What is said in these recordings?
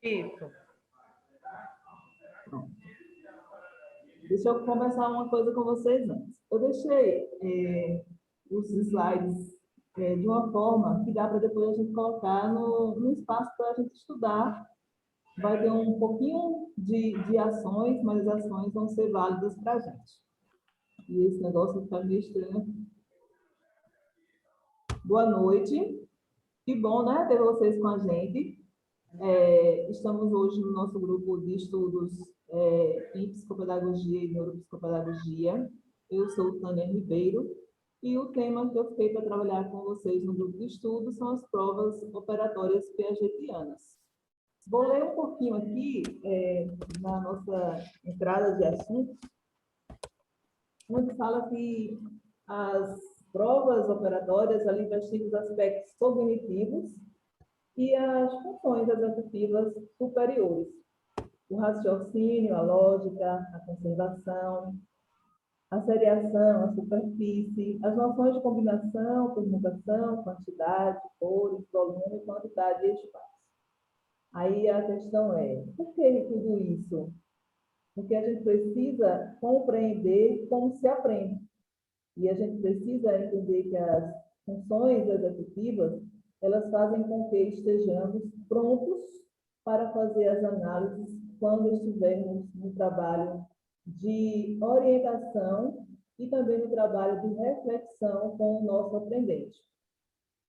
Isso. Pronto. Deixa eu conversar uma coisa com vocês antes. Eu deixei os slides de uma forma que dá para depois a gente colocar no espaço para a gente estudar. Vai ter um pouquinho de ações, mas as ações vão ser válidas para a gente. E esse negócio fica meio estranho. Boa noite. Que bom, né, ter vocês com a gente. Estamos hoje no nosso grupo de estudos em psicopedagogia e neuropsicopedagogia. Eu sou Tânia Ribeiro e o tema que eu fiquei para trabalhar com vocês no grupo de estudos são as provas operatórias piagetianas. Vou ler um pouquinho aqui na nossa entrada de assuntos, onde fala que as provas operatórias ali investigam os aspectos cognitivos e as funções executivas superiores. O raciocínio, a lógica, a conservação, a seriação, a superfície, as noções de combinação, permutação, quantidade, cores, volume, quantidade e espaço. Aí a questão é, por que tudo isso? Porque a gente precisa compreender como se aprende. E a gente precisa entender que as funções executivas, elas fazem com que estejamos prontos para fazer as análises quando estivermos no trabalho de orientação e também no trabalho de reflexão com o nosso aprendente.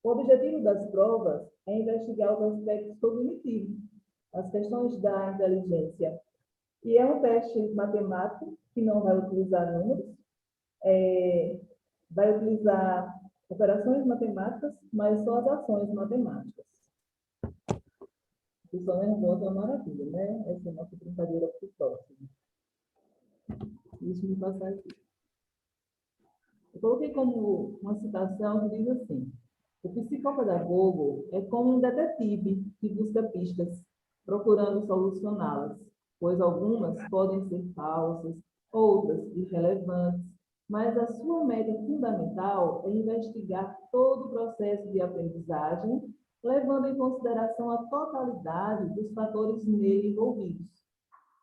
O objetivo das provas é investigar os aspectos cognitivos, as questões da inteligência. E é um teste matemático que não vai utilizar números, vai utilizar operações matemáticas, mas só as ações matemáticas. O som nervoso é uma maravilha, né? Essa é a nossa brincadeira para o próximo. Deixa eu me passar aqui. Eu coloquei como uma citação que diz assim: o psicopedagogo é como um detetive que busca pistas, procurando solucioná-las, pois algumas podem ser falsas, outras irrelevantes, mas a sua meta fundamental é investigar todo o processo de aprendizagem, levando em consideração a totalidade dos fatores nele envolvidos,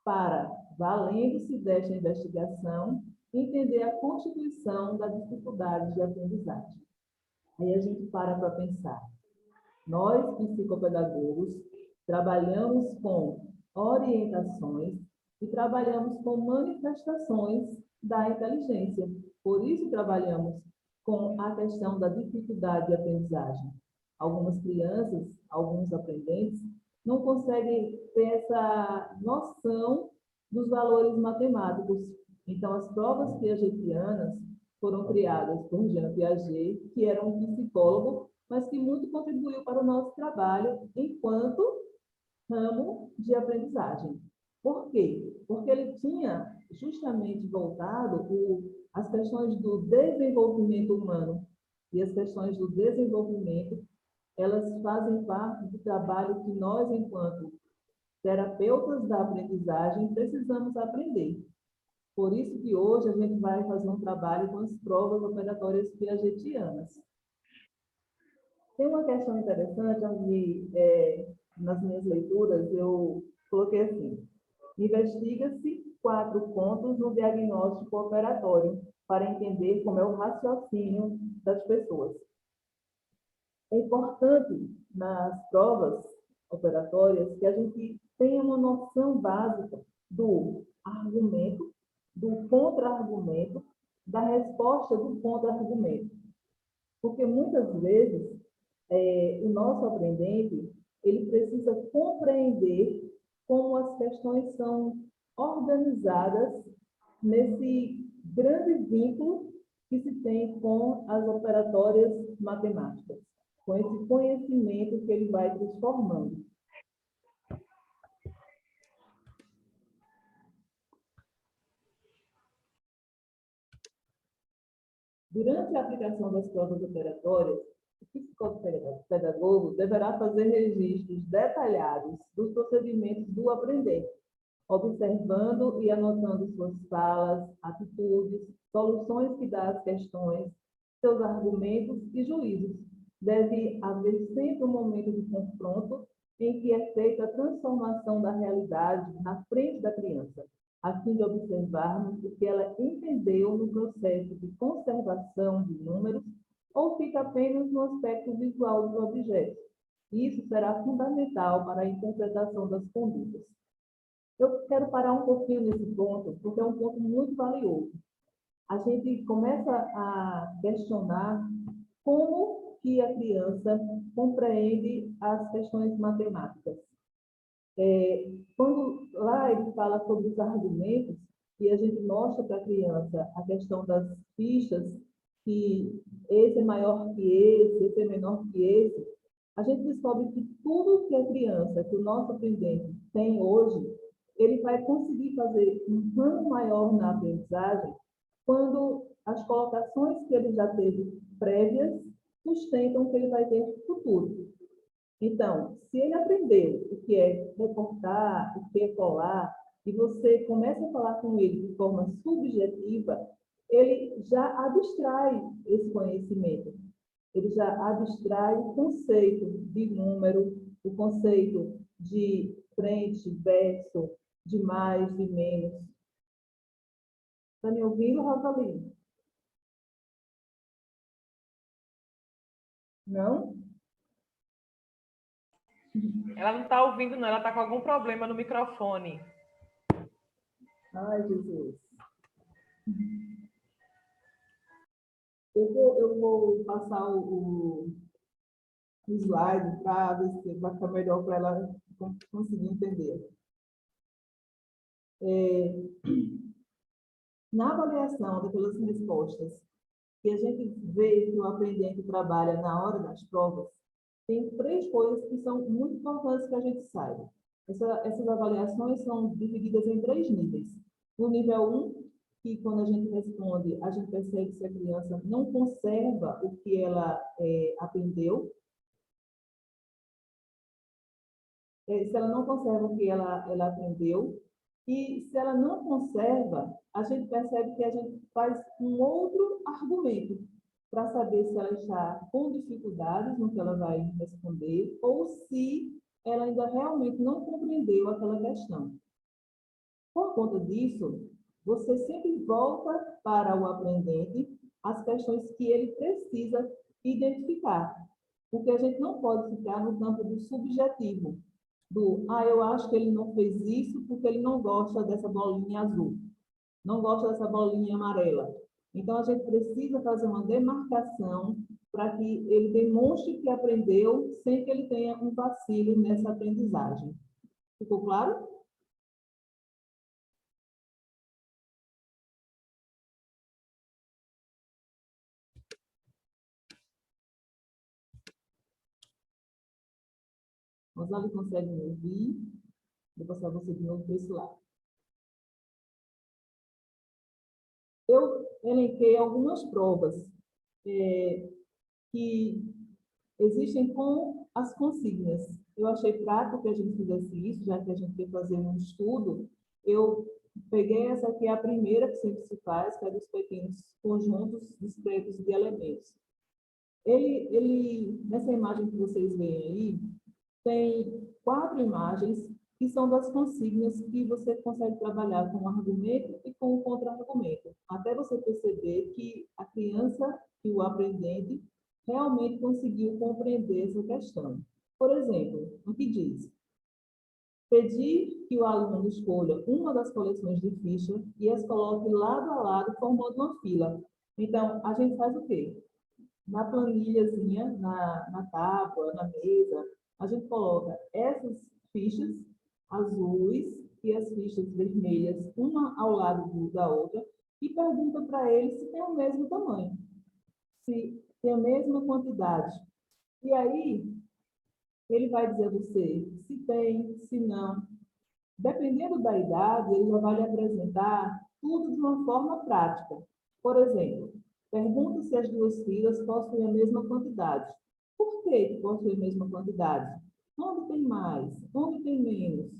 para, valendo-se desta investigação, entender a constituição da dificuldade de aprendizagem. Aí a gente para pensar. Nós, psicopedagogos, trabalhamos com orientações e trabalhamos com manifestações da inteligência. Por isso, trabalhamos com a questão da dificuldade de aprendizagem. Algumas crianças, alguns aprendentes, não conseguem ter essa noção dos valores matemáticos. Então, as provas piagetianas foram criadas por Jean Piaget, que era um psicólogo, mas que muito contribuiu para o nosso trabalho enquanto ramo de aprendizagem. Por quê? Porque ele tinha justamente voltado as questões do desenvolvimento humano. E as questões do desenvolvimento, elas fazem parte do trabalho que nós, enquanto terapeutas da aprendizagem, precisamos aprender. Por isso que hoje a gente vai fazer um trabalho com as provas operatórias piagetianas. Tem uma questão interessante, onde nas minhas leituras eu coloquei assim: investiga-se 4 pontos no diagnóstico operatório para entender como é o raciocínio das pessoas. É importante nas provas operatórias que a gente tenha uma noção básica do argumento, do contra-argumento, da resposta do contra-argumento. Porque muitas vezes o nosso aprendente ele precisa compreender como as questões são organizadas nesse grande vínculo que se tem com as operatórias matemáticas, com esse conhecimento que ele vai transformando. Durante a aplicação das provas operatórias, o psicopedagogo deverá fazer registros detalhados dos procedimentos do aprendente, observando e anotando suas falas, atitudes, soluções que dá às questões, seus argumentos e juízos. Deve haver sempre um momento de confronto em que é feita a transformação da realidade na frente da criança, a fim de observarmos o que ela entendeu no processo de conservação de números ou fica apenas no aspecto visual dos objetos. Isso será fundamental para a interpretação das condutas. Eu quero parar um pouquinho nesse ponto, porque é um ponto muito valioso. A gente começa a questionar como que a criança compreende as questões matemáticas. Quando lá ele fala sobre os argumentos, e a gente mostra para a criança a questão das fichas, que esse é maior que esse é menor que esse, a gente descobre que tudo que a criança, que o nosso aprendente tem hoje, ele vai conseguir fazer um plano maior na aprendizagem quando as colocações que ele já teve prévias sustentam que ele vai ter futuro. Então, se ele aprendeu o que é recortar, o que é colar, e você começa a falar com ele de forma subjetiva, ele já abstrai esse conhecimento. Ele já abstrai o conceito de número, o conceito de frente, verso, de mais, de menos. Está me ouvindo, Rosalie? Não? Ela não está ouvindo, não. Ela está com algum problema no microfone. Ai, Jesus. Eu vou passar o slide para ver se vai ficar melhor para ela conseguir entender. Na avaliação daquelas respostas que a gente vê que o aprendente trabalha na hora das provas, tem 3 coisas que são muito importantes que a gente saiba. Essas avaliações são divididas em 3 níveis. No nível 1, que quando a gente responde, a gente percebe se a criança não conserva o que ela aprendeu. Se ela não conserva o que ela aprendeu, e se ela não conserva, a gente percebe que a gente faz um outro argumento para saber se ela está com dificuldades no que ela vai responder ou se ela ainda realmente não compreendeu aquela questão. Por conta disso, você sempre volta para o aprendente as questões que ele precisa identificar, porque a gente não pode ficar no campo do subjetivo, eu acho que ele não fez isso porque ele não gosta dessa bolinha azul, não gosta dessa bolinha amarela. Então, a gente precisa fazer uma demarcação para que ele demonstre que aprendeu sem que ele tenha um vacilo nessa aprendizagem. Ficou claro? Rosali consegue me ouvir? Vou passar você de novo para esse lado. Eu elenquei algumas provas que existem com as consignas. Eu achei prático que a gente fizesse isso, já que a gente quer fazer um estudo. Eu peguei essa aqui, a primeira que sempre se faz, que é dos pequenos conjuntos discretos de elementos. Nessa imagem que vocês veem aí, tem 4 imagens que são das consignas que você consegue trabalhar com o argumento e com o contra-argumento, até você perceber que a criança e o aprendente realmente conseguiu compreender essa questão. Por exemplo, o que diz? Pedir que o aluno escolha uma das coleções de ficha e as coloque lado a lado, formando uma fila. Então, a gente faz o quê? Na planilhazinha, na tábua, na mesa, a gente coloca essas fichas azuis e as fichas vermelhas, uma ao lado da outra, e pergunta para ele se tem o mesmo tamanho, se tem a mesma quantidade. E aí, ele vai dizer a você se tem, se não. Dependendo da idade, ele já vai lhe apresentar tudo de uma forma prática. Por exemplo, pergunta se as 2 filas possuem a mesma quantidade. Por que possuem a mesma quantidade? Onde tem mais? Onde tem menos?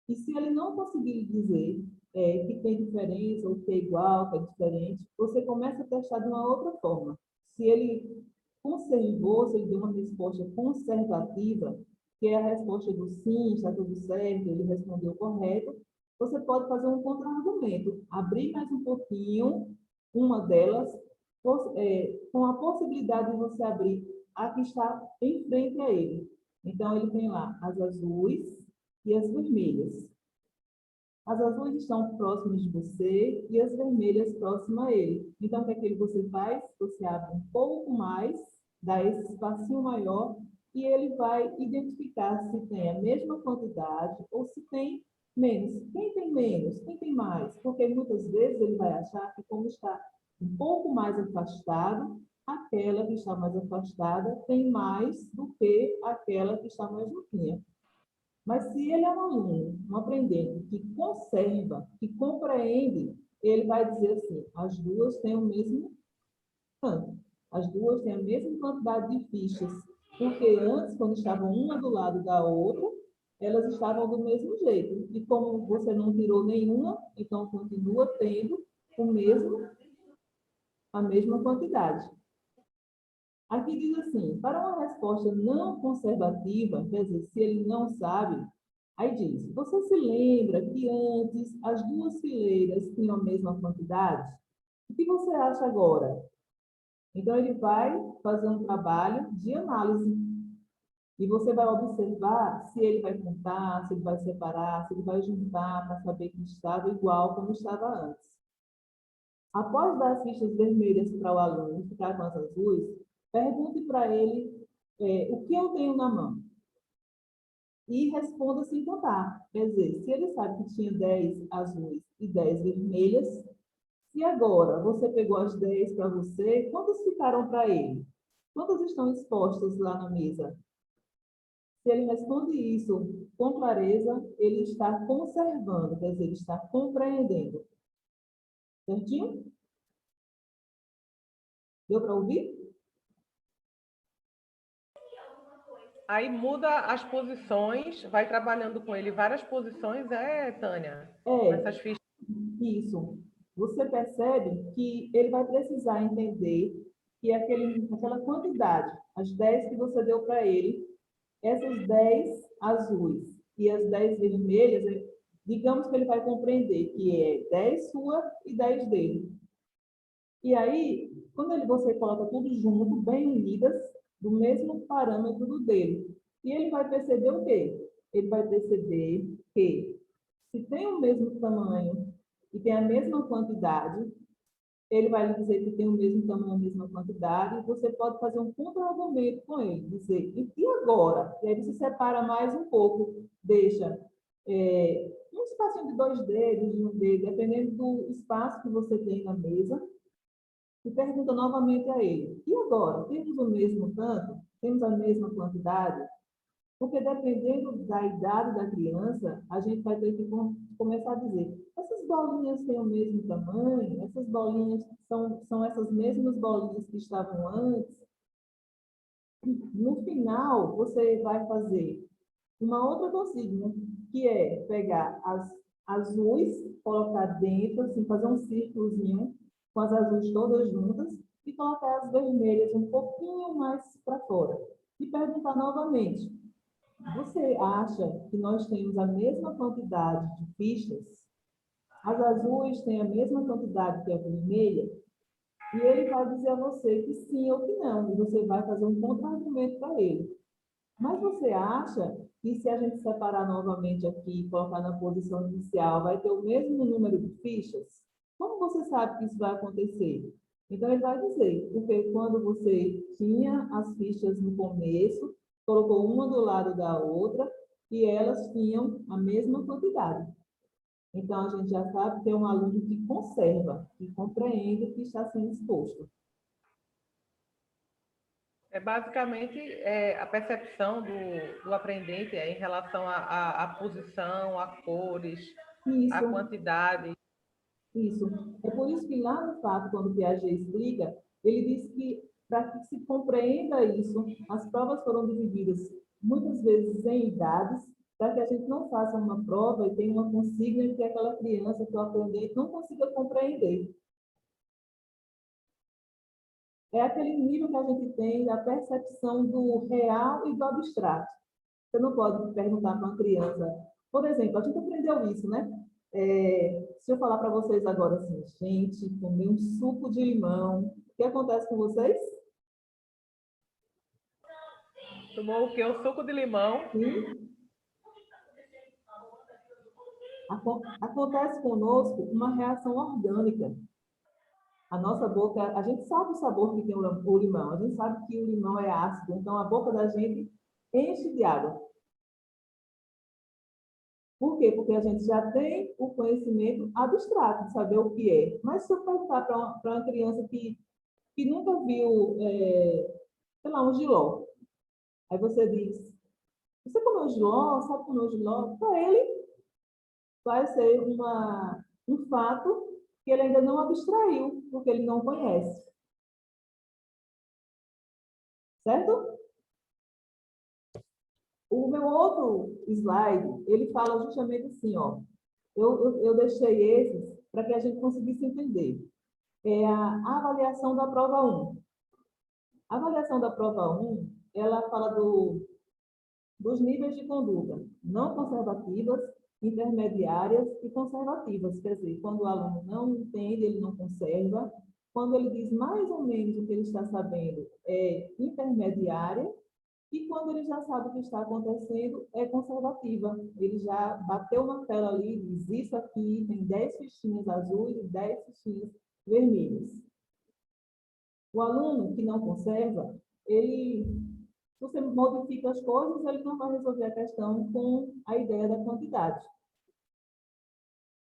E se ele não conseguir dizer que tem diferença, ou que é igual, que é diferente, você começa a testar de uma outra forma. Se ele conservou, se ele deu uma resposta conservativa, que é a resposta do sim, está tudo certo, ele respondeu correto, você pode fazer um contra-argumento, abrir mais um pouquinho uma delas, com a possibilidade de você abrir a que está em frente a ele. Então, ele tem lá as azuis e as vermelhas. As azuis estão próximas de você e as vermelhas próximas a ele. Então, o que é que você faz? Você abre um pouco mais, dá esse espacinho maior, e ele vai identificar se tem a mesma quantidade ou se tem menos. Quem tem menos? Quem tem mais? Porque muitas vezes ele vai achar que, como está um pouco mais afastado, aquela que está mais afastada tem mais do que aquela que está mais juntinha. Mas se ele é um aluno, um aprendente que conserva, que compreende, ele vai dizer assim, as duas têm o mesmo tanto, as duas têm a mesma quantidade de fichas, porque antes, quando estavam uma do lado da outra, elas estavam do mesmo jeito. E como você não tirou nenhuma, então continua tendo a mesma quantidade. Aqui diz assim, para uma resposta não conservativa, quer dizer, se ele não sabe, aí diz, você se lembra que antes as duas fileiras tinham a mesma quantidade? O que você acha agora? Então, ele vai fazer um trabalho de análise. E você vai observar se ele vai contar, se ele vai separar, se ele vai juntar para saber que estava igual como estava antes. Após dar as fichas vermelhas para o aluno e ficar com as azuis, pergunte para ele o que eu tenho na mão. E responda sem contar. Quer dizer, se ele sabe que tinha 10 azuis e 10 vermelhas, e agora você pegou as 10 para você, quantas ficaram para ele? Quantas estão expostas lá na mesa? Se ele responde isso com clareza, ele está conservando, quer dizer, ele está compreendendo. Certinho? Deu para ouvir? Aí muda as posições, vai trabalhando com ele várias posições, Tânia? É, Essas fichas. isso. Você percebe que ele vai precisar entender que aquela quantidade, as 10 que você deu para ele, essas 10 azuis e as 10 vermelhas, digamos que ele vai compreender que é 10 sua e 10 dele. E aí, quando você coloca tudo junto, bem unidas, do mesmo parâmetro do dele, e ele vai perceber o quê? Ele vai perceber que se tem o mesmo tamanho e tem a mesma quantidade, ele vai lhe dizer que tem o mesmo tamanho, a mesma quantidade, e você pode fazer um contra-argumento com ele, dizer, e agora? E aí você separa mais um pouco, deixa um espacinho de 2 dedos, de 1 dedo, dependendo do espaço que você tem na mesa, e pergunta novamente a ele, e agora? Temos o mesmo tanto? Temos a mesma quantidade? Porque dependendo da idade da criança, a gente vai ter que começar a dizer, essas bolinhas têm o mesmo tamanho? Essas bolinhas são essas mesmas bolinhas que estavam antes? No final, você vai fazer uma outra consigna, que é pegar as azuis, colocar dentro, assim, fazer um círculozinho com as azuis todas juntas e colocar as vermelhas um pouquinho mais para fora. E perguntar novamente, você acha que nós temos a mesma quantidade de fichas? As azuis têm a mesma quantidade que a vermelha? E ele vai dizer a você que sim ou que não, e você vai fazer um contra-argumento para ele. Mas você acha que se a gente separar novamente aqui e colocar na posição inicial, vai ter o mesmo número de fichas? Como você sabe que isso vai acontecer? Então, ele vai dizer, porque quando você tinha as fichas no começo, colocou uma do lado da outra e elas tinham a mesma quantidade. Então, a gente já sabe que é um aluno que conserva, que compreende o que está sendo exposto. Basicamente a percepção do aprendente em relação à posição, a cores, a Isso. quantidade. Isso. É por isso que lá no fato, quando o Piaget explica, ele diz que para que se compreenda isso, as provas foram divididas muitas vezes em idades, para que a gente não faça uma prova e tenha uma consigna que aquela criança que o aprendente não consiga compreender. É aquele nível que a gente tem da percepção do real e do abstrato. Você não pode perguntar para uma criança. Por exemplo, a gente aprendeu isso, né? Se eu falar para vocês agora assim, gente, comi um suco de limão, o que acontece com vocês? Tomou o quê? Um suco de limão? Sim. Acontece conosco uma reação orgânica. A nossa boca, a gente sabe o sabor que tem o limão, a gente sabe que o limão é ácido, então a boca da gente enche de água. Por quê? Porque a gente já tem o conhecimento abstrato de saber o que é. Mas se eu perguntar para uma criança que nunca viu, sei lá, um jiló, aí você diz, você comeu jiló? Sabe comer jiló? Para ele, vai ser um fato que ele ainda não abstraiu, porque ele não conhece. Certo? O meu outro slide, ele fala justamente assim, ó. Eu deixei esses para que a gente conseguisse entender. É a avaliação da prova 1. A avaliação da prova 1, ela fala dos níveis de conduta não conservativas, intermediárias e conservativas. Quer dizer, quando o aluno não entende, ele não conserva. Quando ele diz mais ou menos o que ele está sabendo, é intermediária. E quando ele já sabe o que está acontecendo, é conservativa. Ele já bateu na tela ali, diz isso aqui, tem 10 fichinhas azuis e 10 fichinhas vermelhas. O aluno que não conserva, se você modifica as coisas, ele não vai resolver a questão com a ideia da quantidade.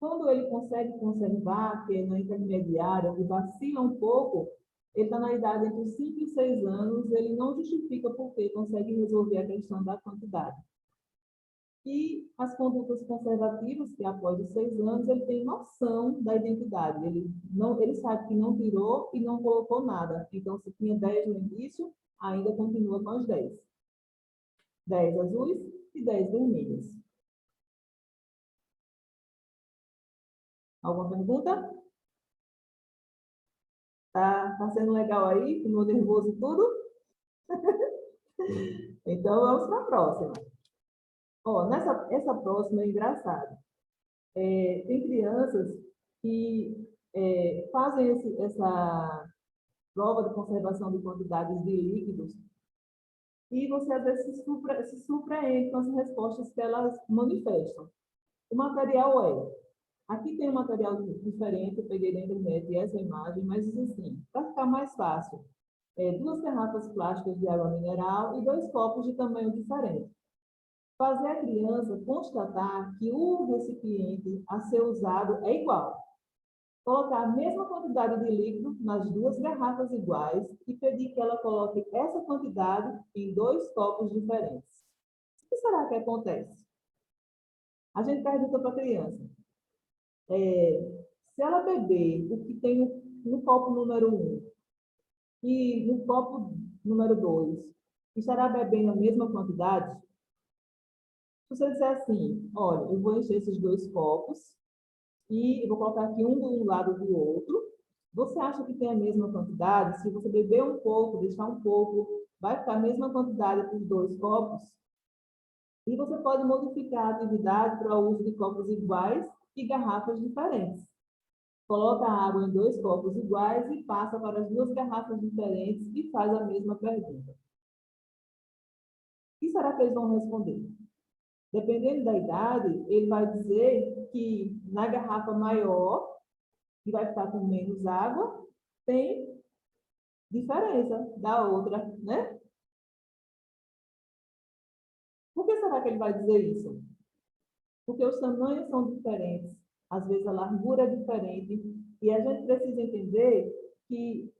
Quando ele consegue conservar, que é na intermediária, e vacila um pouco, ele está na idade entre 5 e 6 anos, ele não justifica porque consegue resolver a questão da quantidade. E as condutas conservativas, que após os 6 anos, ele tem noção da identidade. Ele sabe que não tirou e não colocou nada. Então, se tinha 10 no início, ainda continua com as 10. 10 azuis e 10 vermelhas. Alguma pergunta? Tá sendo legal aí? Ficou nervoso e tudo? Então, vamos para a próxima. Ó, essa próxima é engraçada. Tem crianças que fazem essa prova de conservação de quantidades de líquidos e você, às vezes, se surpreende com as respostas que elas manifestam. O material aqui tem um material diferente, eu peguei da internet essa imagem, mas diz assim, para ficar mais fácil, 2 garrafas plásticas de água mineral e 2 copos de tamanho diferente. Fazer a criança constatar que o recipiente a ser usado é igual. Colocar a mesma quantidade de líquido nas 2 garrafas iguais e pedir que ela coloque essa quantidade em 2 copos diferentes. O que será que acontece? A gente pergunta para a criança, se ela beber o que tem no copo número 1 e no copo número 2, estará bebendo a mesma quantidade? Se você disser assim, olha, eu vou encher esses 2 copos e eu vou colocar aqui um do lado do outro, você acha que tem a mesma quantidade? Se você beber um pouco, deixar um pouco, vai ficar a mesma quantidade para os 2 copos? E você pode modificar a atividade para o uso de copos iguais e garrafas diferentes. Coloca a água em 2 copos iguais e passa para as 2 garrafas diferentes e faz a mesma pergunta. O que será que eles vão responder? Dependendo da idade, ele vai dizer que na garrafa maior, que vai ficar com menos água, tem diferença da outra, né? Por que será que ele vai dizer isso? Porque os tamanhos são diferentes, às vezes a largura é diferente, e a gente precisa entender que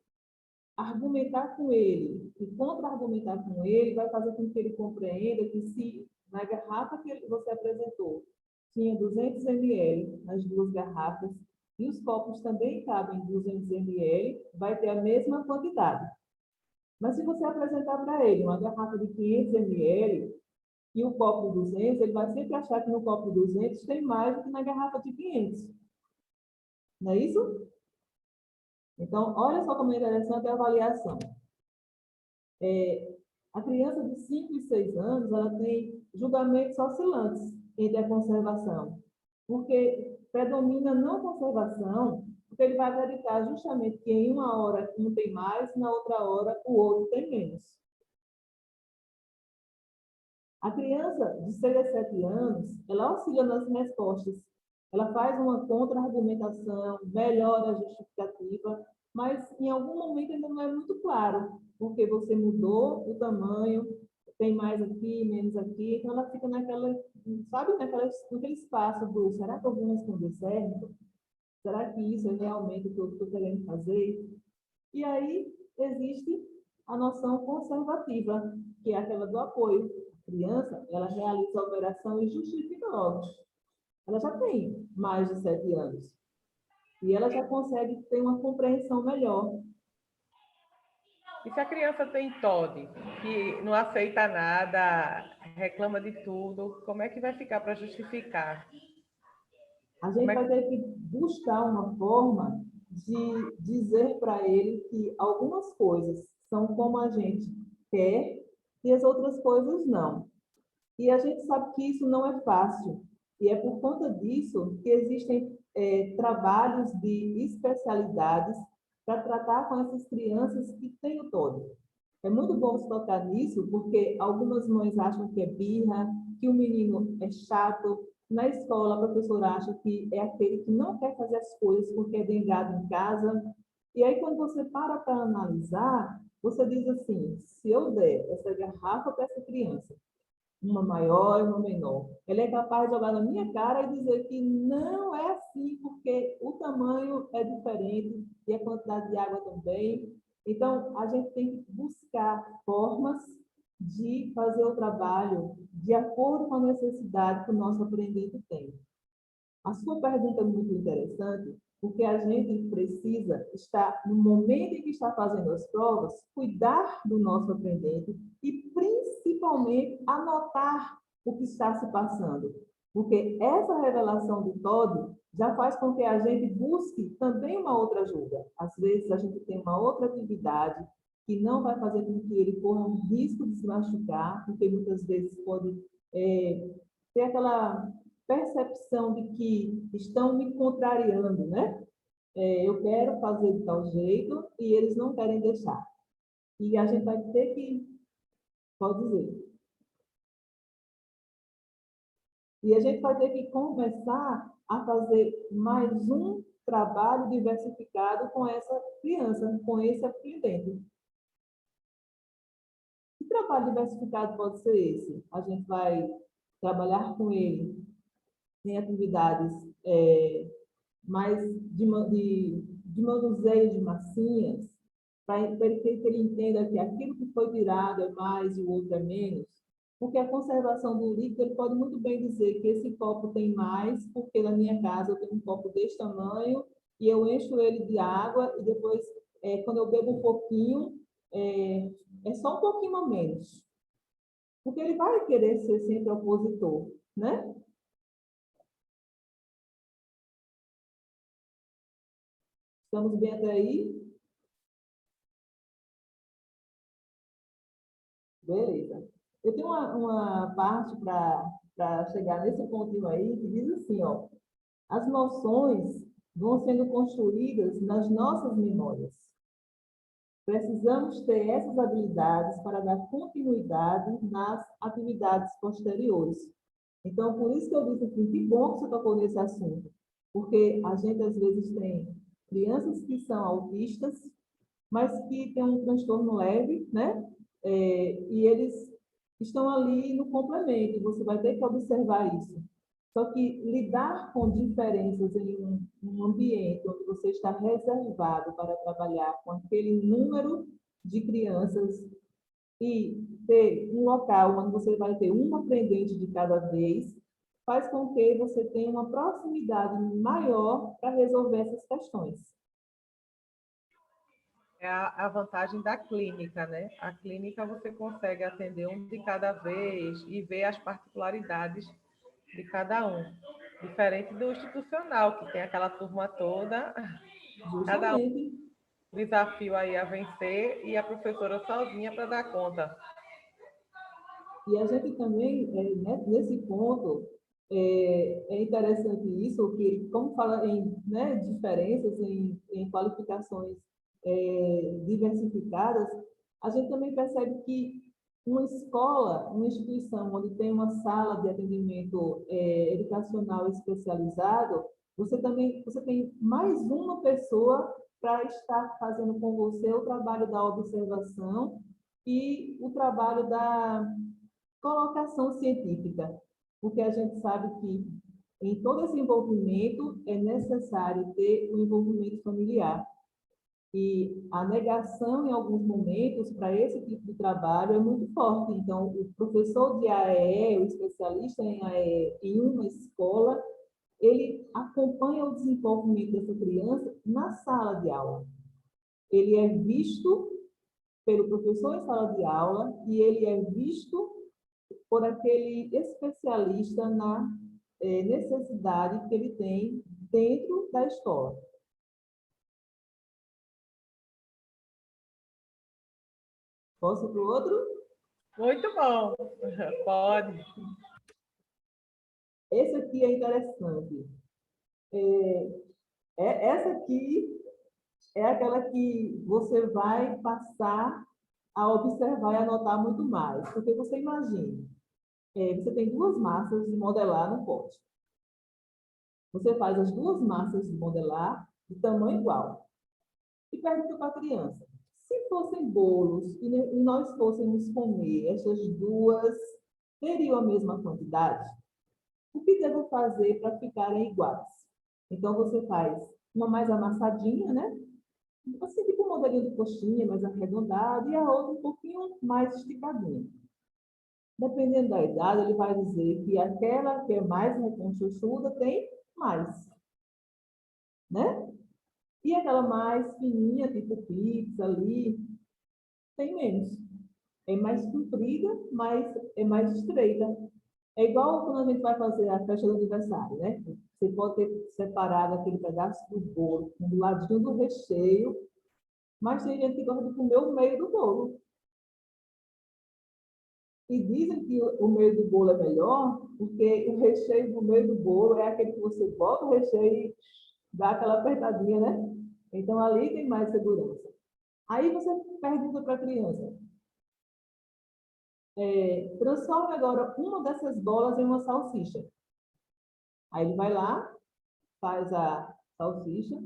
argumentar com ele e contra-argumentar com ele vai fazer com que ele compreenda que se na garrafa que você apresentou tinha 200 ml nas 2 garrafas e os copos também cabem 200 ml, vai ter a mesma quantidade. Mas se você apresentar para ele uma garrafa de 500 ml e o copo de 200, ele vai sempre achar que no copo de 200 tem mais do que na garrafa de 500. Não é isso? Então, olha só como é interessante a avaliação. A criança de 5 e 6 anos, ela tem julgamentos oscilantes entre a conservação, porque predomina não conservação, porque ele vai verificar justamente que em uma hora um tem mais, na outra hora o outro tem menos. A criança de 6 a 7 anos, ela oscila nas respostas. Ela faz uma contra-argumentação, melhora a justificativa, mas em algum momento ainda não é muito claro, porque você mudou o tamanho, tem mais aqui, menos aqui, então ela fica naquela, sabe, naquele espaço do, será que eu vou responder certo? Será que isso é realmente o que eu estou querendo fazer? E aí existe a noção conservativa, que é aquela do apoio. A criança, ela realiza a operação e justifica logo. Ela já tem mais de 7 anos. E ela já consegue ter uma compreensão melhor. E se a criança tem TOD, que não aceita nada, reclama de tudo, como é que vai ficar para justificar? A gente vai ter que buscar uma forma de dizer para ele que algumas coisas são como a gente quer e as outras coisas não. E a gente sabe que isso não é fácil. E é por conta disso que existem trabalhos de especialidades para tratar com essas crianças que têm o TOD. É muito bom se tocar nisso, porque algumas mães acham que é birra, que o menino é chato. Na escola, a professora acha que é aquele que não quer fazer as coisas porque é dengado em casa. E aí, quando você para analisar, você diz assim, se eu der essa garrafa para essa criança, uma maior e uma menor. Ele é capaz de jogar na minha cara e dizer que não é assim, porque o tamanho é diferente e a quantidade de água também. Então, a gente tem que buscar formas de fazer o trabalho de acordo com a necessidade que o nosso aprendente tem. A sua pergunta é muito interessante, porque a gente precisa estar, no momento em que está fazendo as provas, cuidar do nosso aprendente e, principalmente, anotar o que está se passando. Porque essa revelação do todo já faz com que a gente busque também uma outra ajuda. Às vezes, a gente tem uma outra atividade que não vai fazer com que ele corra um risco de se machucar, porque muitas vezes pode ter aquela percepção de que estão me contrariando, né? Eu quero fazer de tal jeito e eles não querem deixar. E a gente vai ter que, pode dizer, e a gente vai ter que começar a fazer mais um trabalho diversificado com essa criança, com esse aprendente. Que trabalho diversificado pode ser esse? A gente vai trabalhar com ele em atividades mais de manuseio de massinhas, para que ele entenda que aquilo que foi tirado é mais e o outro é menos, porque a conservação do líquido, ele pode muito bem dizer que esse copo tem mais, porque na minha casa eu tenho um copo desse tamanho, e eu encho ele de água, e depois, quando eu bebo um pouquinho, é só um pouquinho a menos. Porque ele vai querer ser sempre opositor, né? Estamos bem até aí? Beleza. Eu tenho uma parte para chegar nesse pontinho aí que diz assim, ó, as noções vão sendo construídas nas nossas memórias. Precisamos ter essas habilidades para dar continuidade nas atividades posteriores. Então, por isso que eu disse assim, que bom que você tocou nesse assunto, porque a gente às vezes tem crianças que são autistas, mas que têm um transtorno leve, né? E eles estão ali no complemento, você vai ter que observar isso. Só que lidar com diferenças em um ambiente onde você está reservado para trabalhar com aquele número de crianças e ter um local onde você vai ter um aprendente de cada vez, faz com que você tenha uma proximidade maior para resolver essas questões. É a vantagem da clínica, né? A clínica você consegue atender um de cada vez e ver as particularidades de cada um. Diferente do institucional, que tem aquela turma toda, cada Justamente. um desafio aí a vencer e a professora sozinha para dar conta. E a gente também, nesse ponto, é interessante isso, que como fala em, né, diferenças, em qualificações diversificadas, a gente também percebe que uma escola, uma instituição onde tem uma sala de atendimento educacional especializado, você tem mais uma pessoa para estar fazendo com você o trabalho da observação e o trabalho da colocação científica, porque a gente sabe que em todo esse envolvimento é necessário ter o envolvimento familiar. E a negação, em alguns momentos, para esse tipo de trabalho é muito forte. Então, o professor de AEE, o especialista em AEE, em uma escola, ele acompanha o desenvolvimento dessa criança na sala de aula. Ele é visto pelo professor em sala de aula e ele é visto por aquele especialista na necessidade que ele tem dentro da escola. Posso para o outro? Muito bom. Pode. Esse aqui é interessante. Essa aqui é aquela que você vai passar a observar e anotar muito mais. Porque você imagina, você tem duas massas de modelar no pote. Você faz as duas massas de modelar de tamanho igual. E pergunta para a criança, se fossem bolos e nós fôssemos comer essas duas, teriam a mesma quantidade? O que devo fazer para ficarem iguais? Então, você faz uma mais amassadinha, né? Assim, tipo um modelinho de coxinha, mais arredondado, e a outra um pouquinho mais esticadinha. Dependendo da idade, ele vai dizer que aquela que é mais reconchuchuda tem mais, né? E aquela mais fininha, tipo pizza ali, tem menos. É mais comprida, mas é mais estreita. É igual quando a gente vai fazer a festa do aniversário, né? Você pode ter separado aquele pedaço do bolo, do ladinho do recheio, mas tem gente que gosta de comer o meio do bolo. E dizem que o meio do bolo é melhor, porque o recheio do meio do bolo é aquele que você bota o recheio e dá aquela apertadinha, né? Então, ali tem mais segurança. Aí você pergunta para a criança, transforme agora uma dessas bolas em uma salsicha. Aí ele vai lá, faz a salsicha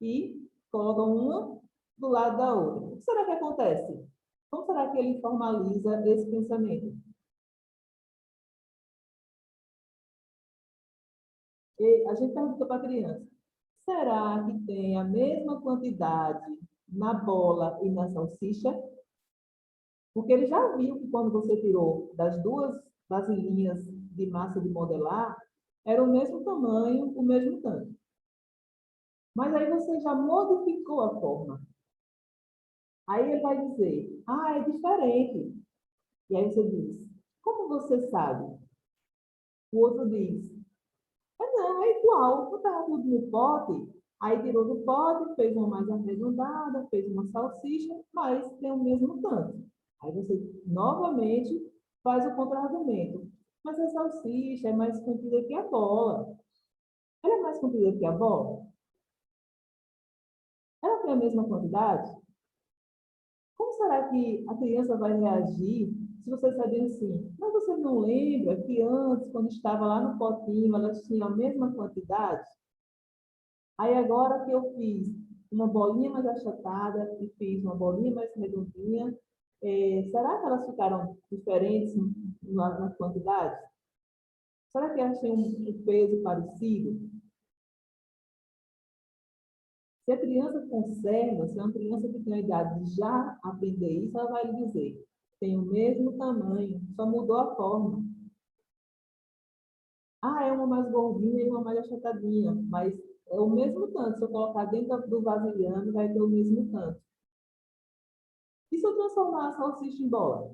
e coloca uma do lado da outra. O que será que acontece? Como será que ele formaliza esse pensamento? E a gente pergunta para a criança, será que tem a mesma quantidade na bola e na salsicha? Porque ele já viu que quando você tirou das duas vasilhinhas de massa de modelar, era o mesmo tamanho, o mesmo tanto. Mas aí você já modificou a forma. Aí ele vai dizer, ah, é diferente. E aí você diz, como você sabe? O outro diz, não, é igual, estava tudo no pote. Aí tirou do pote, fez uma mais arredondada, fez uma salsicha, mas tem o mesmo tanto. Aí você novamente faz o contra-argumento. Mas a salsicha é mais comprida que a bola. Ela é mais comprida que a bola? Ela tem a mesma quantidade? Como será que a criança vai reagir se você saber assim? Mas você não lembra que antes, quando estava lá no potinho, elas tinham a mesma quantidade? Aí agora que eu fiz uma bolinha mais achatada e fiz uma bolinha mais redondinha, será que elas ficaram diferentes nas quantidades? Será que elas têm um peso parecido? Se a criança conserva, se é uma criança que tem a idade de já aprender isso, ela vai lhe dizer, tem o mesmo tamanho, só mudou a forma. Ah, é uma mais gordinha e uma mais achatadinha, mas é o mesmo tanto. Se eu colocar dentro do vasilhame, vai ter o mesmo tanto. E se eu transformar a salsicha em bola?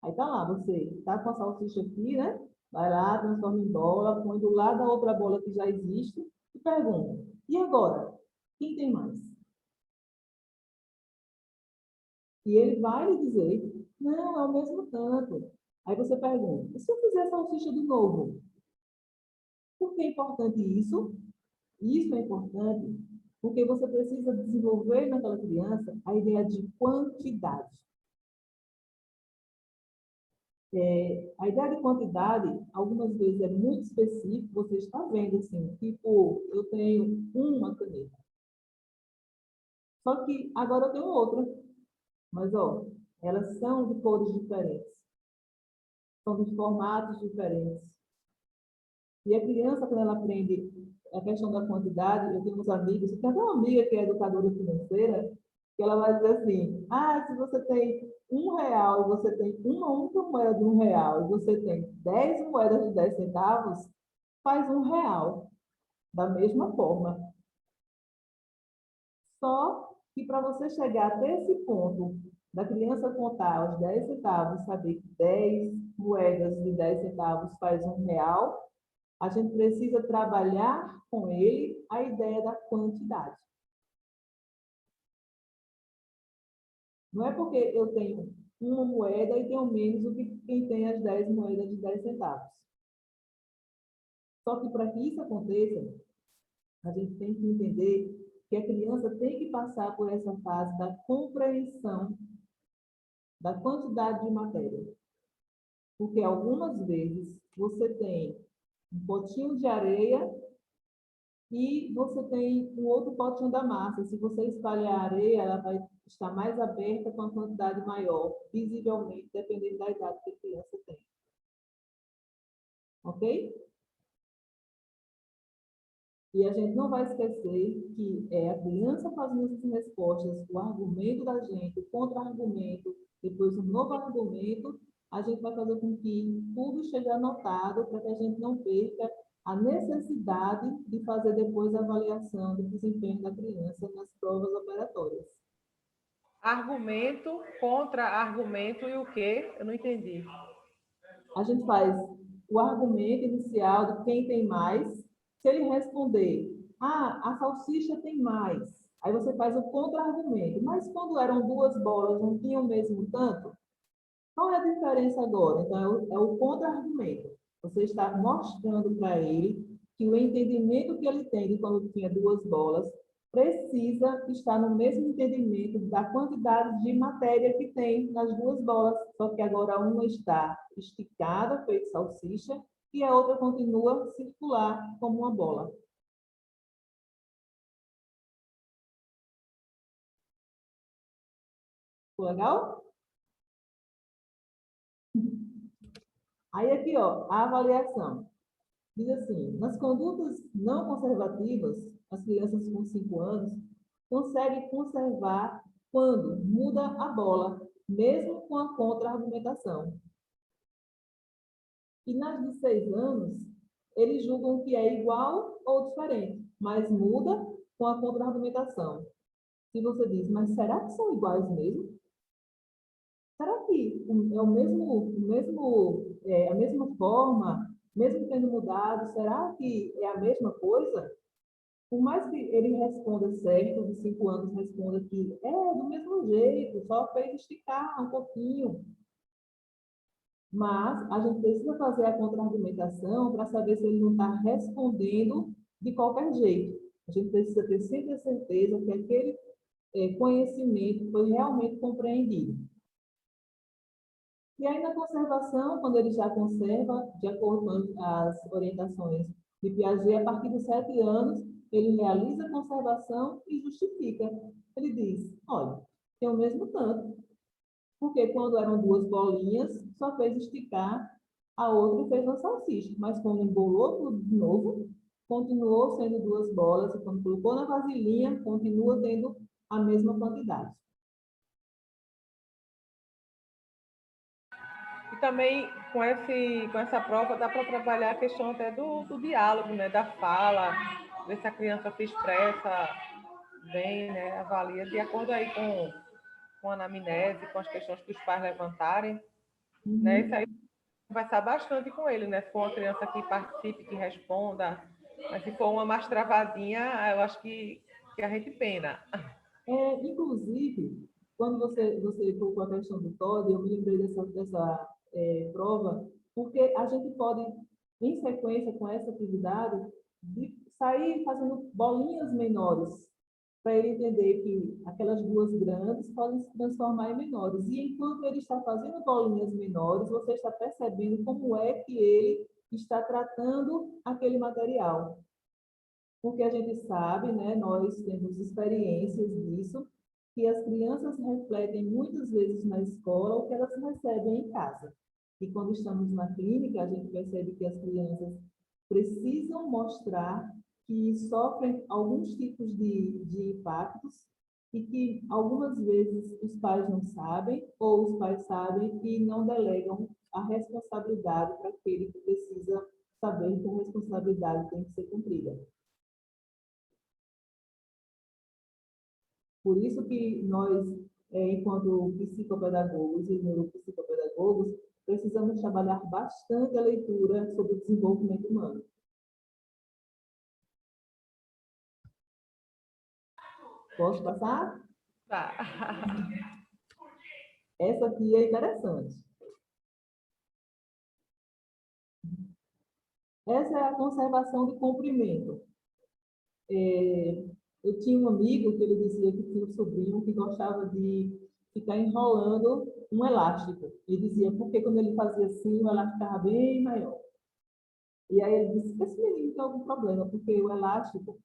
Aí tá lá, você tá com a salsicha aqui, né? Vai lá, transforma em bola, põe do lado da outra bola que já existe e pergunta, e agora? Quem tem mais? E ele vai lhe dizer, não, é o mesmo tanto. Aí você pergunta, e se eu fizer salsicha de novo? Por que é importante isso? Isso é importante porque você precisa desenvolver naquela criança a ideia de quantidade. A ideia de quantidade, algumas vezes, é muito específica, você está vendo, assim, tipo, eu tenho uma caneta. Só que agora eu tenho outra. Mas, ó, elas são de cores diferentes. São de formatos diferentes. E a criança, quando ela aprende a questão da quantidade, eu tenho uns amigos, tem até uma amiga que é educadora financeira, que ela vai dizer assim, se você tem R$ 1 e você tem uma única moeda de R$ 1 e você tem 10 moedas de 10 centavos, faz R$ 1. Da mesma forma. Só que para você chegar até esse ponto da criança contar os 10 centavos, saber que 10 moedas de 10 centavos faz R$ 1, a gente precisa trabalhar com ele a ideia da quantidade. Não é porque eu tenho uma moeda e tenho menos do que quem tem as 10 moedas de 10 centavos. Só que para que isso aconteça, a gente tem que entender que a criança tem que passar por essa fase da compreensão da quantidade de matéria. Porque algumas vezes você tem um potinho de areia e você tem um outro potinho da massa. Se você espalhar a areia, ela vai estar mais aberta com uma quantidade maior, visivelmente, dependendo da idade que a criança tem. Ok? E a gente não vai esquecer que é a criança fazendo essas respostas, o argumento da gente, o contra-argumento, depois um novo argumento, a gente vai fazer com que tudo esteja anotado para que a gente não perca a necessidade de fazer depois a avaliação do desempenho da criança nas provas operatórias. Argumento, contra-argumento e o quê? Eu não entendi. A gente faz o argumento inicial de quem tem mais. Se ele responder, a salsicha tem mais, aí você faz o contra-argumento. Mas quando eram duas bolas, não tinham o mesmo tanto? Qual é a diferença agora? Então, é o contra-argumento. Você está mostrando para ele que o entendimento que ele tem de quando tinha duas bolas precisa estar no mesmo entendimento da quantidade de matéria que tem nas duas bolas, só que agora uma está esticada, feito salsicha, e a outra continua circular como uma bola. Ficou legal? Aí aqui, ó, a avaliação. Diz assim, nas condutas não conservativas, as crianças com 5 anos conseguem conservar quando muda a bola, mesmo com a contra-argumentação. E nas de 6 anos, eles julgam que é igual ou diferente, mas muda com a contra-argumentação. Se você diz, mas será que são iguais mesmo? Será que é a mesma forma, mesmo tendo mudado, será que é a mesma coisa? Por mais que ele responda certo, de 5 anos responda que é do mesmo jeito, só fez esticar um pouquinho. Mas a gente precisa fazer a contra-argumentação para saber se ele não está respondendo de qualquer jeito. A gente precisa ter sempre a certeza que aquele conhecimento foi realmente compreendido. E aí, na conservação, quando ele já conserva, de acordo com as orientações de Piaget, a partir dos 7 anos, ele realiza a conservação e justifica. Ele diz, olha, tem o mesmo tanto, porque quando eram duas bolinhas, só fez esticar, a outra fez uma salsicha, mas quando embolou tudo de novo, continuou sendo duas bolas, e quando colocou na vasilhinha, continua tendo a mesma quantidade. E também com essa prova dá para trabalhar a questão até do diálogo, né? Da fala, ver se a criança se expressa bem, né? Avalia de acordo aí com a anamnese, com as questões que os pais levantarem, né? Isso aí vai conversar bastante com ele, né? Se for uma criança que participe, que responda, mas se for uma mais travadinha, eu acho que a gente pena. Inclusive, quando você colocou a questão do TOD, eu me lembrei dessa prova, porque a gente pode, em sequência com essa atividade, sair fazendo bolinhas menores, para ele entender que aquelas duas grandes podem se transformar em menores. E enquanto ele está fazendo bolinhas menores, você está percebendo como é que ele está tratando aquele material. Porque a gente sabe, né, nós temos experiências disso, que as crianças refletem muitas vezes na escola o que elas recebem em casa. E quando estamos na clínica, a gente percebe que as crianças precisam mostrar que sofrem alguns tipos de impactos e que algumas vezes os pais não sabem, ou os pais sabem e não delegam a responsabilidade para aquele que precisa saber que a responsabilidade tem que ser cumprida. Por isso que nós, enquanto psicopedagogos e neuropsicopedagogos, precisamos trabalhar bastante a leitura sobre o desenvolvimento humano. Posso passar? Tá. Essa aqui é interessante. Essa é a conservação de comprimento. Eu tinha um amigo que ele dizia que tinha um sobrinho que gostava de ficar enrolando um elástico. Ele dizia, porque quando ele fazia assim, o elástico ficava bem maior. E aí ele disse, esse menino tem algum problema, porque o elástico,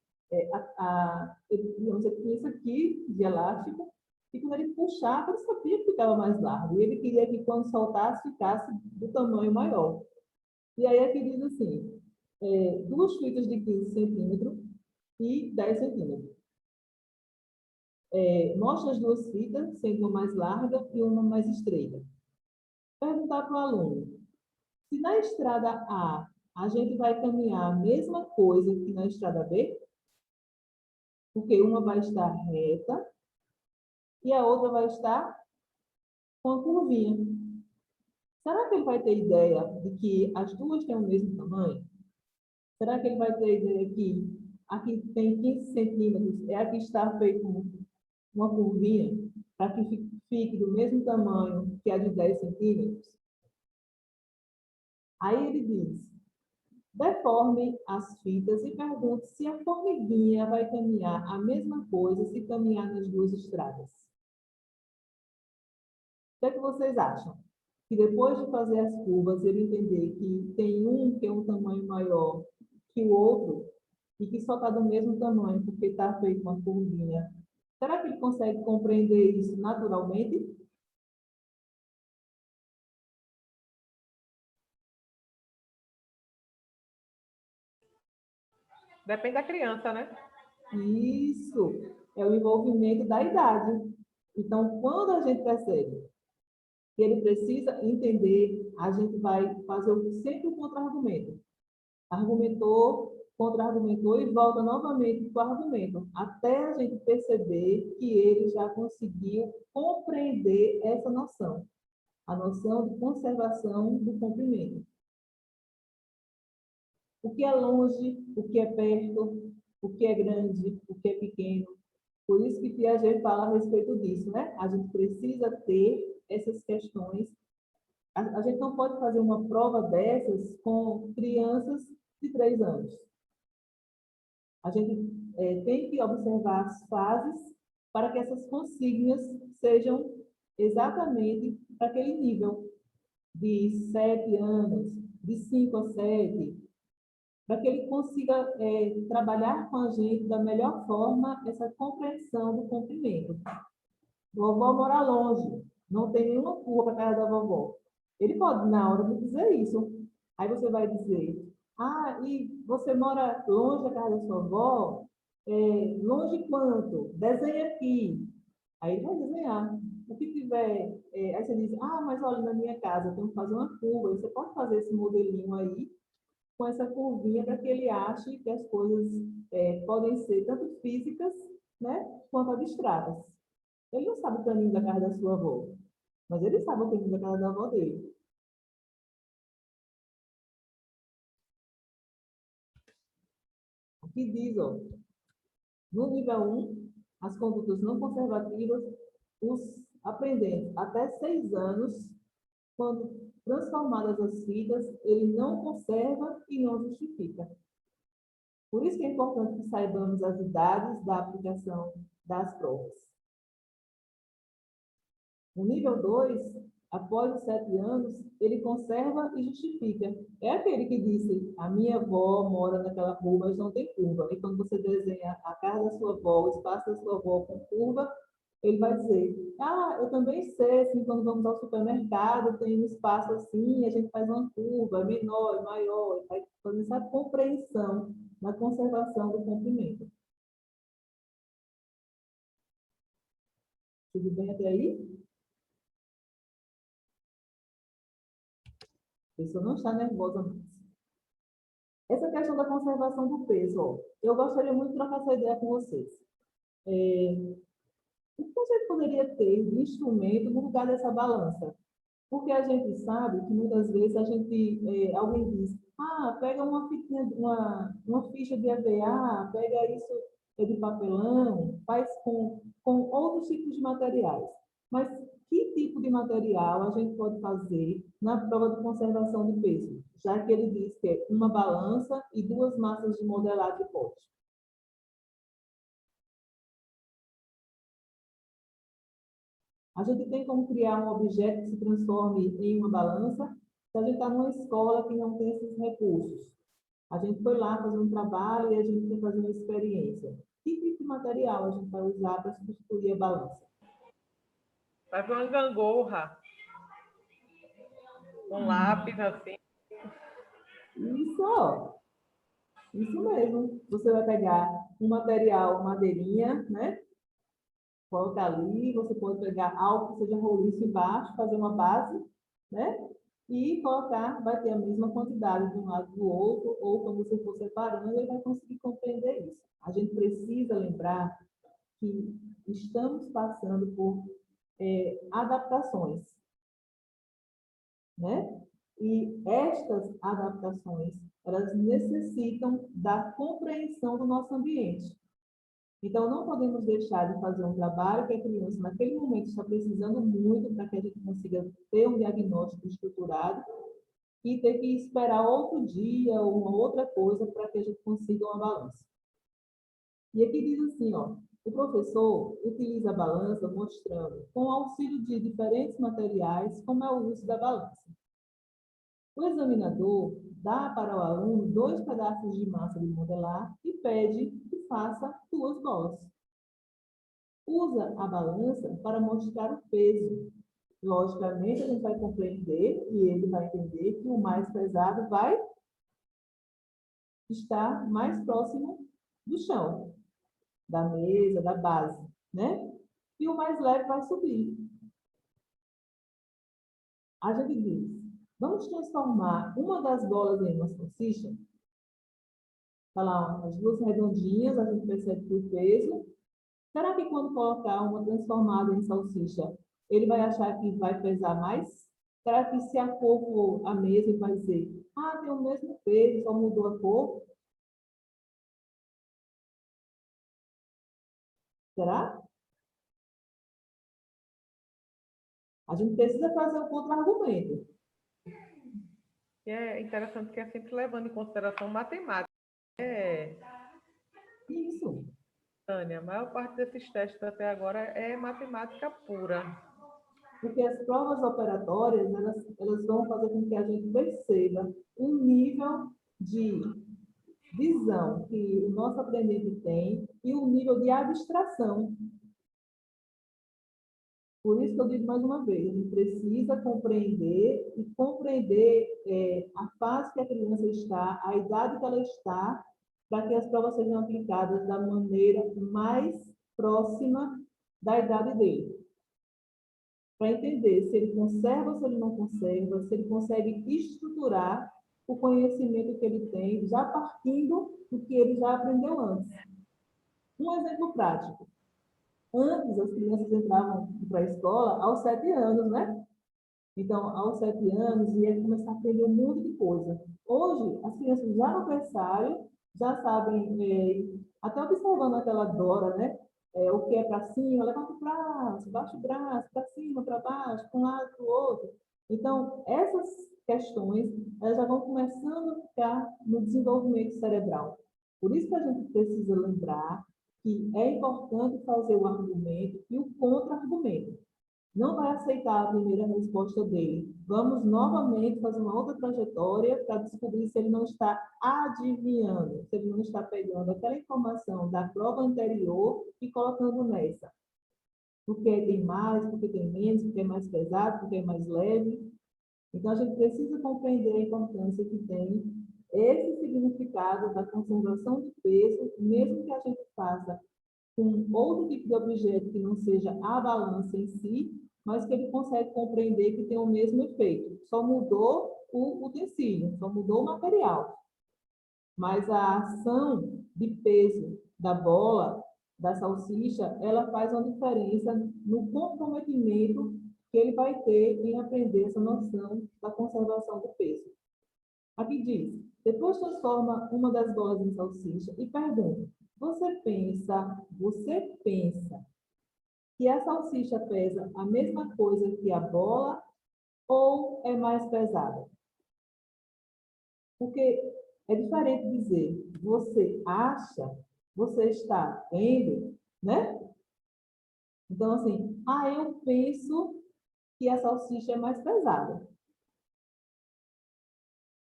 ele tinha isso aqui de elástico, e quando ele puxava, ele sabia que ficava mais largo. E ele queria que quando soltasse, ficasse do tamanho maior. E aí aqui diz assim, 2 fitas de 15 centímetros e 10 centímetros. Mostra as 2 fitas, sendo uma mais larga e uma mais estreita. Perguntar para o aluno, se na estrada A gente vai caminhar a mesma coisa que na estrada B, porque uma vai estar reta e a outra vai estar com a curvinha. Será que ele vai ter ideia de que as duas têm o mesmo tamanho? Será que ele vai ter ideia que aqui tem 15 centímetros, é a que está feita uma curvinha, para que fique do mesmo tamanho que a de 10 centímetros? Aí ele diz, deforme as fitas e pergunte se a formiguinha vai caminhar a mesma coisa se caminhar nas 2 estradas. O que é que vocês acham? Que depois de fazer as curvas, ele entender que tem um que é um tamanho maior que o outro e que só está do mesmo tamanho porque está feito uma curvinha. Será que ele consegue compreender isso naturalmente? Depende da criança, né? Isso é o envolvimento da idade. Então, quando a gente percebe que ele precisa entender, a gente vai fazer sempre o contra-argumento. Argumentou, contra-argumentou e volta novamente para o argumento, até a gente perceber que ele já conseguiu compreender essa noção, a noção de conservação do comprimento. O que é longe, o que é perto, o que é grande, o que é pequeno. Por isso que Piaget fala a respeito disso, né? A gente precisa ter essas questões. A gente não pode fazer uma prova dessas com crianças de 3 anos. A gente tem que observar as fases para que essas consígnias sejam exatamente para aquele nível de 7 anos, de 5 a 7, para que ele consiga trabalhar com a gente da melhor forma essa compreensão do comprimento. Vovó mora longe, não tem nenhuma rua para a casa da vovó. Ele pode, na hora, de dizer isso. Aí você vai dizer, e você mora longe da casa da sua avó? Longe quanto? Desenha aqui. Aí ele vai desenhar. O que tiver, aí você diz, mas olha, na minha casa eu tenho que fazer uma curva. Você pode fazer esse modelinho aí, com essa curvinha, para que ele ache que as coisas podem ser tanto físicas, né, quanto abstratas. Ele não sabe o caminho da casa da sua avó, mas ele sabe o caminho da casa da avó dele. Aqui diz, ó, no nível 1, as condutas não conservativas, os aprendentes até 6 anos, quando transformadas as fitas, ele não conserva e não justifica. Por isso que é importante que saibamos as idades da aplicação das provas. O nível 2, após os 7 anos, ele conserva e justifica. É aquele que disse, a minha avó mora naquela rua, mas não tem curva. E quando você desenha a casa da sua avó, o espaço da sua avó com curva, ele vai dizer, eu também sei, assim, quando vamos ao supermercado, tem um espaço assim, a gente faz uma curva, menor, maior, vai fazer essa compreensão na conservação do comprimento. Tudo bem até aí? A pessoa não está nervosa mais. Essa questão da conservação do peso, ó, eu gostaria muito de trocar essa ideia com vocês. O que a gente poderia ter de instrumento no lugar dessa balança? Porque a gente sabe que muitas vezes alguém diz, pega uma ficha de EVA, pega isso de papelão, faz com outros tipos de materiais. Mas que tipo de material a gente pode fazer na prova de conservação de peso? Já que ele diz que é uma balança e 2 massas de modelado de pote. A gente tem como criar um objeto que se transforme em uma balança se a gente está numa escola que não tem esses recursos. A gente foi lá fazer um trabalho e a gente quer fazer uma experiência. Que tipo de material a gente vai usar para substituir a balança? Vai para uma gangorra, um lápis assim. Isso, ó. Isso mesmo. Você vai pegar um material, madeirinha, né? Coloca ali, você pode pegar algo que seja roliço embaixo, fazer uma base, né? E colocar, vai ter a mesma quantidade de um lado do outro, ou quando você for separando, ele vai conseguir compreender isso. A gente precisa lembrar que estamos passando por adaptações, né? E estas adaptações, elas necessitam da compreensão do nosso ambiente. Então, não podemos deixar de fazer um trabalho que a criança, naquele momento, está precisando muito para que a gente consiga ter um diagnóstico estruturado e ter que esperar outro dia ou uma outra coisa para que a gente consiga uma balança. E aqui diz assim, ó, o professor utiliza a balança mostrando, com auxílio de diferentes materiais, como é o uso da balança. O examinador dá para o aluno 2 pedaços de massa de modelar e pede que faça 2 bolas. Usa a balança para mostrar o peso. Logicamente, a gente vai compreender e ele vai entender que o mais pesado vai estar mais próximo do chão, da mesa, da base, né? E o mais leve vai subir. A gente diz, vamos transformar uma das bolas em uma salsicha? Está lá, as 2 redondinhas, a gente percebe que o peso. Será que quando colocar uma transformada em salsicha, ele vai achar que vai pesar mais? Será que se a cor for a mesma, ele vai dizer, tem o mesmo peso, só mudou a cor? Será? A gente precisa fazer um contra-argumento. E é interessante que é sempre levando em consideração matemática. Isso. Tânia, a maior parte desses testes até agora é matemática pura. Porque as provas operatórias, elas vão fazer com que a gente perceba um nível de visão que o nosso aprendente tem e um nível de abstração. Por isso que eu digo mais uma vez, a gente precisa compreender a fase que a criança está, a idade que ela está, para que as provas sejam aplicadas da maneira mais próxima da idade dele. Para entender se ele conserva ou se ele não conserva, se ele consegue estruturar o conhecimento que ele tem, já partindo do que ele já aprendeu antes. Um exemplo prático. Antes, as crianças entravam para a escola aos 7 anos, né? Então, aos 7 anos, ia começar a aprender um monte de coisa. Hoje, as crianças já no berçário, já sabem, até observando aquela Dora, né? O que é para cima, levanta o braço, baixa o braço, para cima, para baixo, para um lado, para o outro. Então, essas questões, elas já vão começando a ficar no desenvolvimento cerebral. Por isso que a gente precisa lembrar que é importante fazer o argumento e o contra-argumento. Não vai aceitar a primeira resposta dele. Vamos novamente fazer uma outra trajetória para descobrir se ele não está adivinhando, se ele não está pegando aquela informação da prova anterior e colocando nessa. Porque tem mais, porque tem menos, porque é mais pesado, porque é mais leve. Então, a gente precisa compreender a importância que tem esse significado da conservação de peso, mesmo que a gente faça com outro tipo de objeto que não seja a balança em si, mas que ele consegue compreender que tem o mesmo efeito. Só mudou o utensílio, só mudou o material. Mas a ação de peso da bola, da salsicha, ela faz uma diferença no comprometimento que ele vai ter em aprender essa noção da conservação do peso. Aqui diz, depois transforma uma das bolas em salsicha e pergunta, você pensa que a salsicha pesa a mesma coisa que a bola ou é mais pesada? Porque é diferente dizer, você acha, você está vendo, né? Então, assim, eu penso que a salsicha é mais pesada.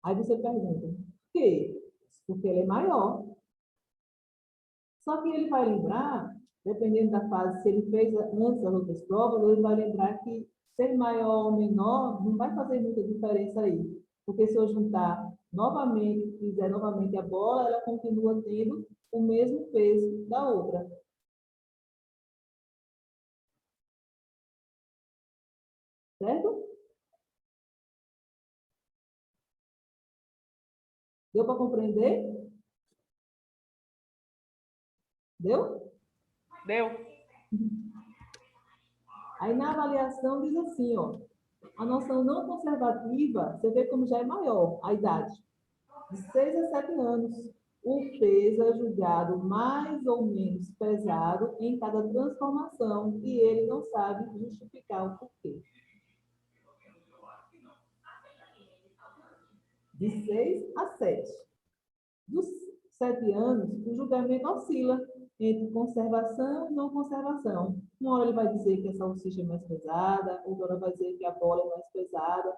Aí você pergunta, por quê? Porque ela é maior. Só que ele vai lembrar, dependendo da fase, se ele fez antes das outras provas, ele vai lembrar que ser maior ou menor não vai fazer muita diferença aí. Porque se eu juntar novamente, fizer novamente a bola, ela continua tendo o mesmo peso da outra. Certo? Deu para compreender? Deu? Deu? Aí na avaliação diz assim, ó, a noção não conservativa, você vê como já é maior a idade, de 6 a 7 anos, o peso é julgado mais ou menos pesado em cada transformação e ele não sabe justificar o porquê. De 6 a 7. Dos 7 anos, o julgamento oscila entre conservação e não conservação. Uma hora ele vai dizer que a salsicha é mais pesada, outra hora vai dizer que a bola é mais pesada,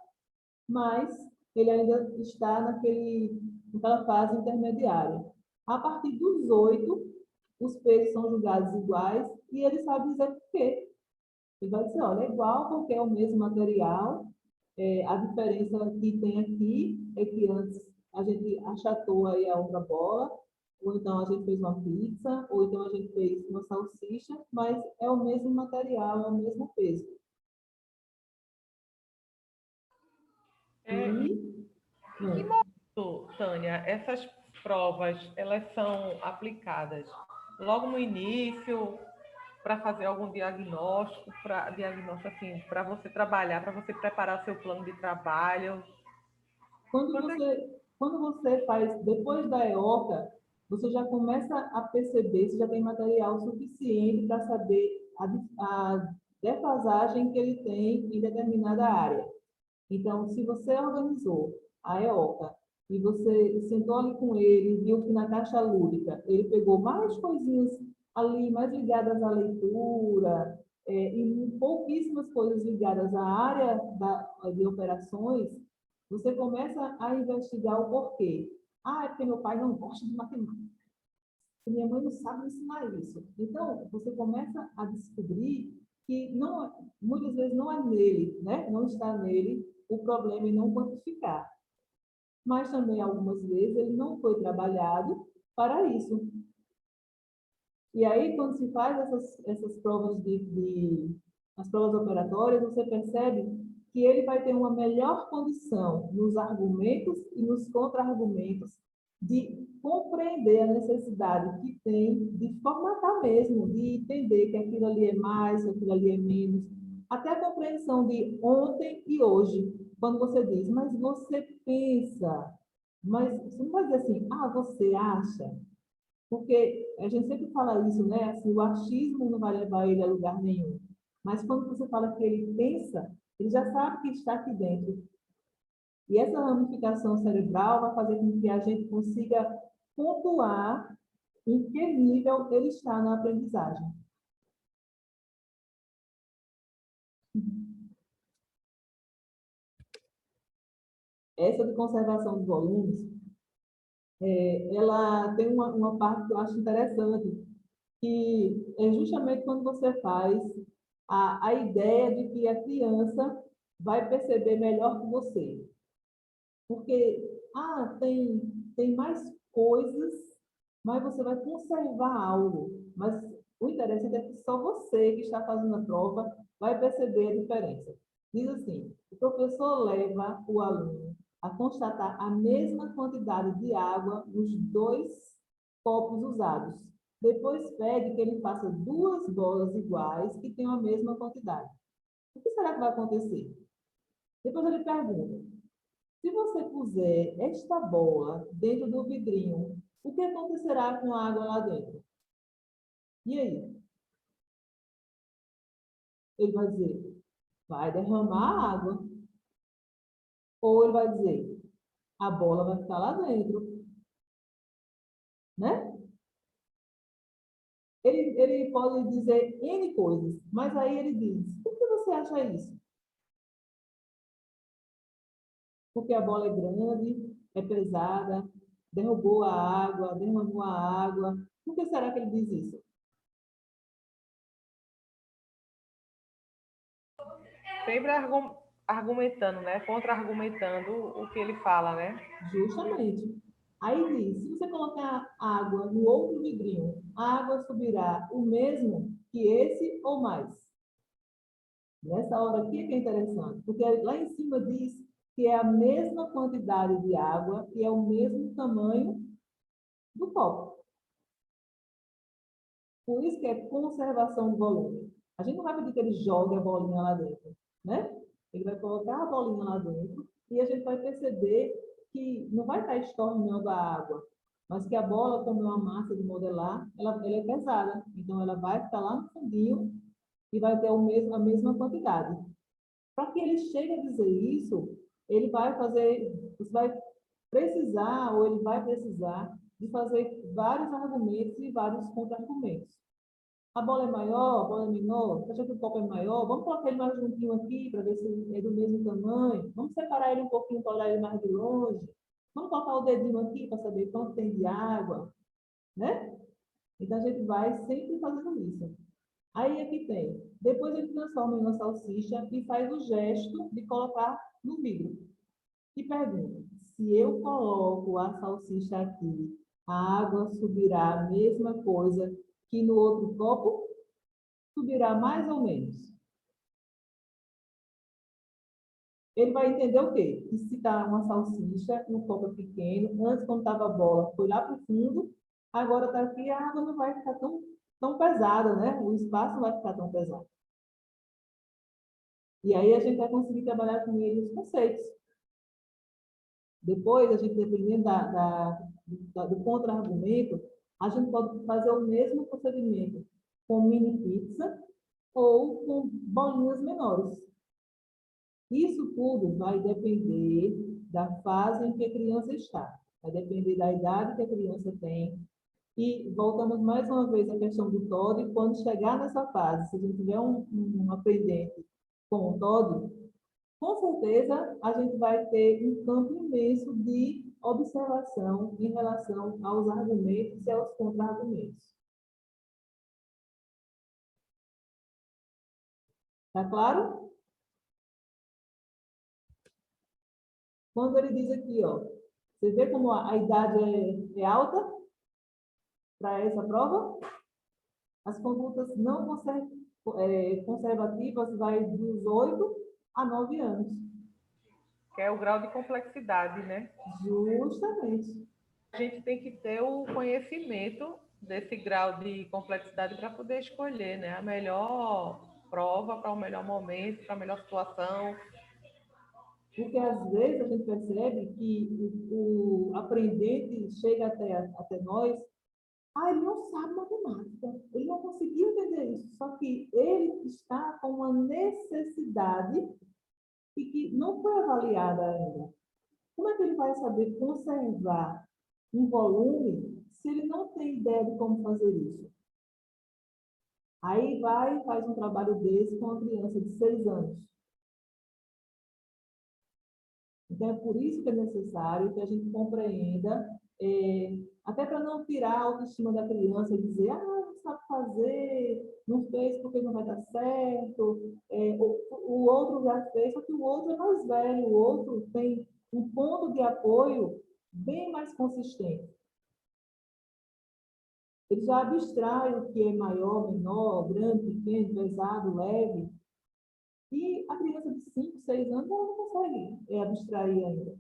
mas ele ainda está naquela fase intermediária. A partir dos 8, os pesos são julgados iguais e ele sabe dizer por quê. Ele vai dizer, olha, é igual porque é o mesmo material, a diferença que tem aqui é que antes a gente achatou aí a outra bola, ou então a gente fez uma pizza, ou então a gente fez uma salsicha, mas é o mesmo material, é o mesmo peso. Que modo, Tânia, essas provas, elas são aplicadas logo no início, para fazer algum diagnóstico, assim, para você trabalhar, para você preparar seu plano de trabalho? Quando você faz, depois da EOCA, você já começa a perceber se já tem material suficiente para saber a defasagem que ele tem em determinada área. Então, se você organizou a EOCA e você sentou ali com ele, viu que na caixa lúdica ele pegou mais coisinhas ali, mais ligadas à leitura, e pouquíssimas coisas ligadas à área de operações, você começa a investigar o porquê. É porque meu pai não gosta de matemática. Minha mãe não sabe ensinar isso. Então, você começa a descobrir que muitas vezes não é nele, né? Não está nele o problema em não quantificar. Mas também, algumas vezes, ele não foi trabalhado para isso. E aí, quando se faz essas provas as provas operatórias, você percebe que ele vai ter uma melhor condição nos argumentos e nos contra-argumentos de compreender a necessidade que tem de formatar mesmo, de entender que aquilo ali é mais, aquilo ali é menos, até a compreensão de ontem e hoje, quando você diz, mas você pensa, mas você não vai dizer assim, você acha, porque a gente sempre fala isso, né? Assim, o achismo não vai levar ele a lugar nenhum. Mas quando você fala que ele pensa, Ele já sabe que está aqui dentro. E essa ramificação cerebral vai fazer com que a gente consiga pontuar em que nível ele está na aprendizagem. Essa de conservação de volumes, ela tem uma parte que eu acho interessante, que é justamente quando você faz a ideia de que a criança vai perceber melhor que você. Porque, tem mais coisas, mas você vai conservar algo. Mas o interessante é que só você que está fazendo a prova vai perceber a diferença. Diz assim, o professor leva o aluno a constatar a mesma quantidade de água nos 2 copos usados. Depois pede que ele faça 2 bolas iguais que tenham a mesma quantidade. O que será que vai acontecer? Depois ele pergunta, se você puser esta bola dentro do vidrinho, o que acontecerá com a água lá dentro? E aí? Ele vai dizer, vai derramar água. Ou ele vai dizer, a bola vai ficar lá dentro. Né? Ele pode dizer N coisas, mas aí ele diz, por que você acha isso? Porque a bola é grande, é pesada, derrubou a água, derramou a água. Por que será que ele diz isso? Sempre argumentando, né? Contra-argumentando o que ele fala, né? Justamente. Aí diz, se você colocar água no outro vidrinho, a água subirá o mesmo que esse ou mais. Nessa hora aqui é que é interessante, porque lá em cima diz que é a mesma quantidade de água e é o mesmo tamanho do copo. Por isso que é conservação de volume. A gente não vai pedir que ele jogue a bolinha lá dentro, né? Ele vai colocar a bolinha lá dentro e a gente vai perceber que não vai estar estornando a água, mas que a bola, como é uma massa de modelar, ela é pesada. Então, ela vai ficar lá no fundinho e vai ter a mesma quantidade. Para que ele chegue a dizer isso, ele vai fazer, você vai precisar, ou ele vai precisar, de fazer vários argumentos e vários contra-argumentos. A bola é maior, a bola é menor, você acha que o copo é maior? Vamos colocar ele mais juntinho aqui para ver se é do mesmo tamanho. Vamos separar ele um pouquinho para olhar ele mais de longe. Vamos colocar o dedinho aqui para saber quanto tem de água, né? Então a gente vai sempre fazendo isso. Aí aqui tem. Depois ele transforma em uma salsicha e faz o gesto de colocar no vidro. E pergunta: se eu coloco a salsicha aqui, a água subirá a mesma coisa que no outro copo? Subirá mais ou menos? Ele vai entender o quê? Que se está uma salsicha no copo pequeno, antes quando estava a bola, foi lá para o fundo, agora está aqui, a água não vai ficar tão pesada, né? O espaço não vai ficar tão pesado. E aí a gente vai conseguir trabalhar com ele os conceitos. Depois, a gente, dependendo do contra-argumento, a gente pode fazer o mesmo procedimento com mini pizza ou com bolinhas menores. Isso tudo vai depender da fase em que a criança está, vai depender da idade que a criança tem. E voltamos mais uma vez à questão do TOD, quando chegar nessa fase, se a gente tiver um aprendente com o TOD, com certeza a gente vai ter um campo imenso de observação em relação aos argumentos e aos contra-argumentos. Tá claro? Quando ele diz aqui, ó, você vê como a idade é alta para essa prova? As condutas não conservativas vai dos 8 a 9 anos. Que é o grau de complexidade, né? Justamente. A gente tem que ter o conhecimento desse grau de complexidade para poder escolher, né? A melhor prova para o melhor momento, para a melhor situação. Porque às vezes a gente percebe que o aprendente chega até nós, ele não sabe matemática, ele não conseguiu entender isso, só que ele está com uma necessidade e que não foi avaliada ainda. Como é que ele vai saber conservar um volume se ele não tem ideia de como fazer isso? Aí vai e faz um trabalho desse com uma criança de 6 anos. Então, é por isso que é necessário que a gente compreenda, até para não tirar a autoestima da criança e dizer, não sabe fazer, não fez porque não vai dar certo, o outro já fez, só que o outro é mais velho, o outro tem um ponto de apoio bem mais consistente. Ele já abstrai o que é maior, menor, grande, pequeno, pesado, leve, e a criança de 5, 6 anos, ela não consegue abstrair ainda.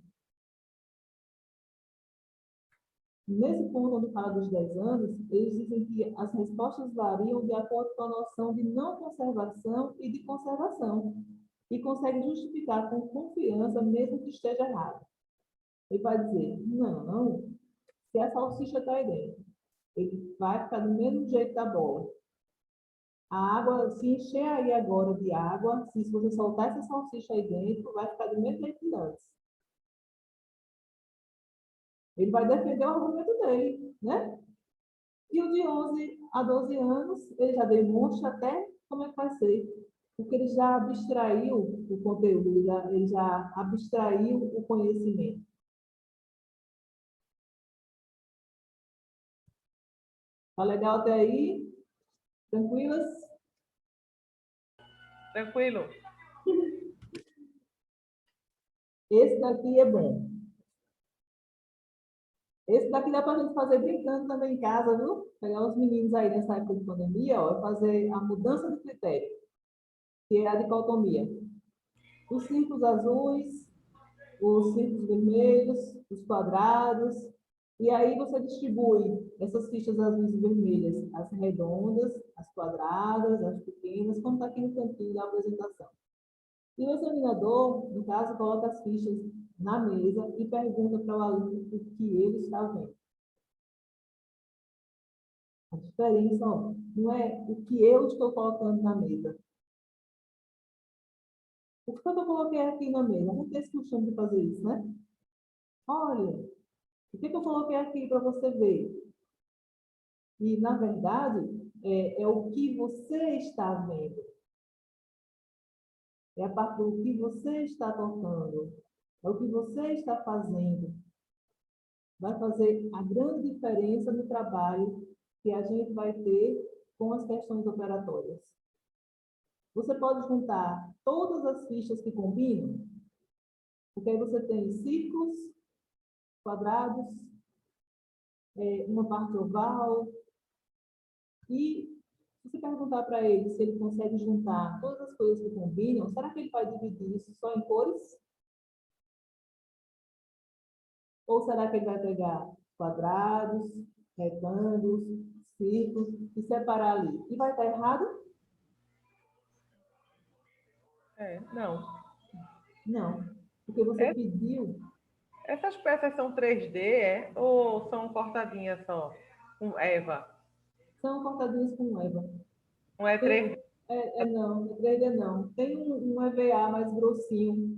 Nesse ponto, onde fala dos 10 anos, eles dizem que as respostas variam de acordo com a noção de não conservação e de conservação, e consegue justificar com confiança, mesmo que esteja errado. Ele vai dizer, não, se a salsicha está aí dentro, ele vai ficar do mesmo jeito da bola. A água, se encher aí agora de água, se você soltar essa salsicha aí dentro, vai ficar do mesmo jeito que antes. Ele vai defender o argumento dele, né? E o de 11 a 12 anos, ele já demonstra até como é que vai ser. Porque ele já abstraiu o conteúdo, ele já abstraiu o conhecimento. Tá legal até aí? Tranquilas? Tranquilo? Esse daqui é bom. Esse daqui dá para a gente fazer brincando também em casa, viu? Pegar os meninos aí nessa época de pandemia, ó, fazer a mudança de critério, que é a dicotomia. Os círculos azuis, os círculos vermelhos, os quadrados, e aí você distribui essas fichas azuis e vermelhas, as redondas, as quadradas, as pequenas, como está aqui no cantinho da apresentação. E o examinador, no caso, coloca as fichas na mesa e pergunta para o aluno o que ele está vendo. A diferença ó, não é o que eu estou colocando na mesa. O que eu coloquei aqui na mesa? Não tem esse costume de fazer isso, né? Olha, o que eu coloquei aqui para você ver? E, na verdade, é o que você está vendo. É a parte do que você está tocando. É o que você está fazendo. Vai fazer a grande diferença no trabalho que a gente vai ter com as questões operatórias. Você pode juntar todas as fichas que combinam, porque aí você tem círculos, quadrados, uma parte oval, e se você perguntar para ele se ele consegue juntar todas as coisas que combinam, será que ele vai dividir isso só em cores? Ou será que ele vai pegar quadrados, retângulos, círculos e separar ali? E vai estar errado? Não. Não, porque você pediu. Essas peças são 3D, ou são cortadinhas só? Com Eva? São cortadinhas com Eva. Não é 3D? Não, é 3D não. Tem um EVA mais grossinho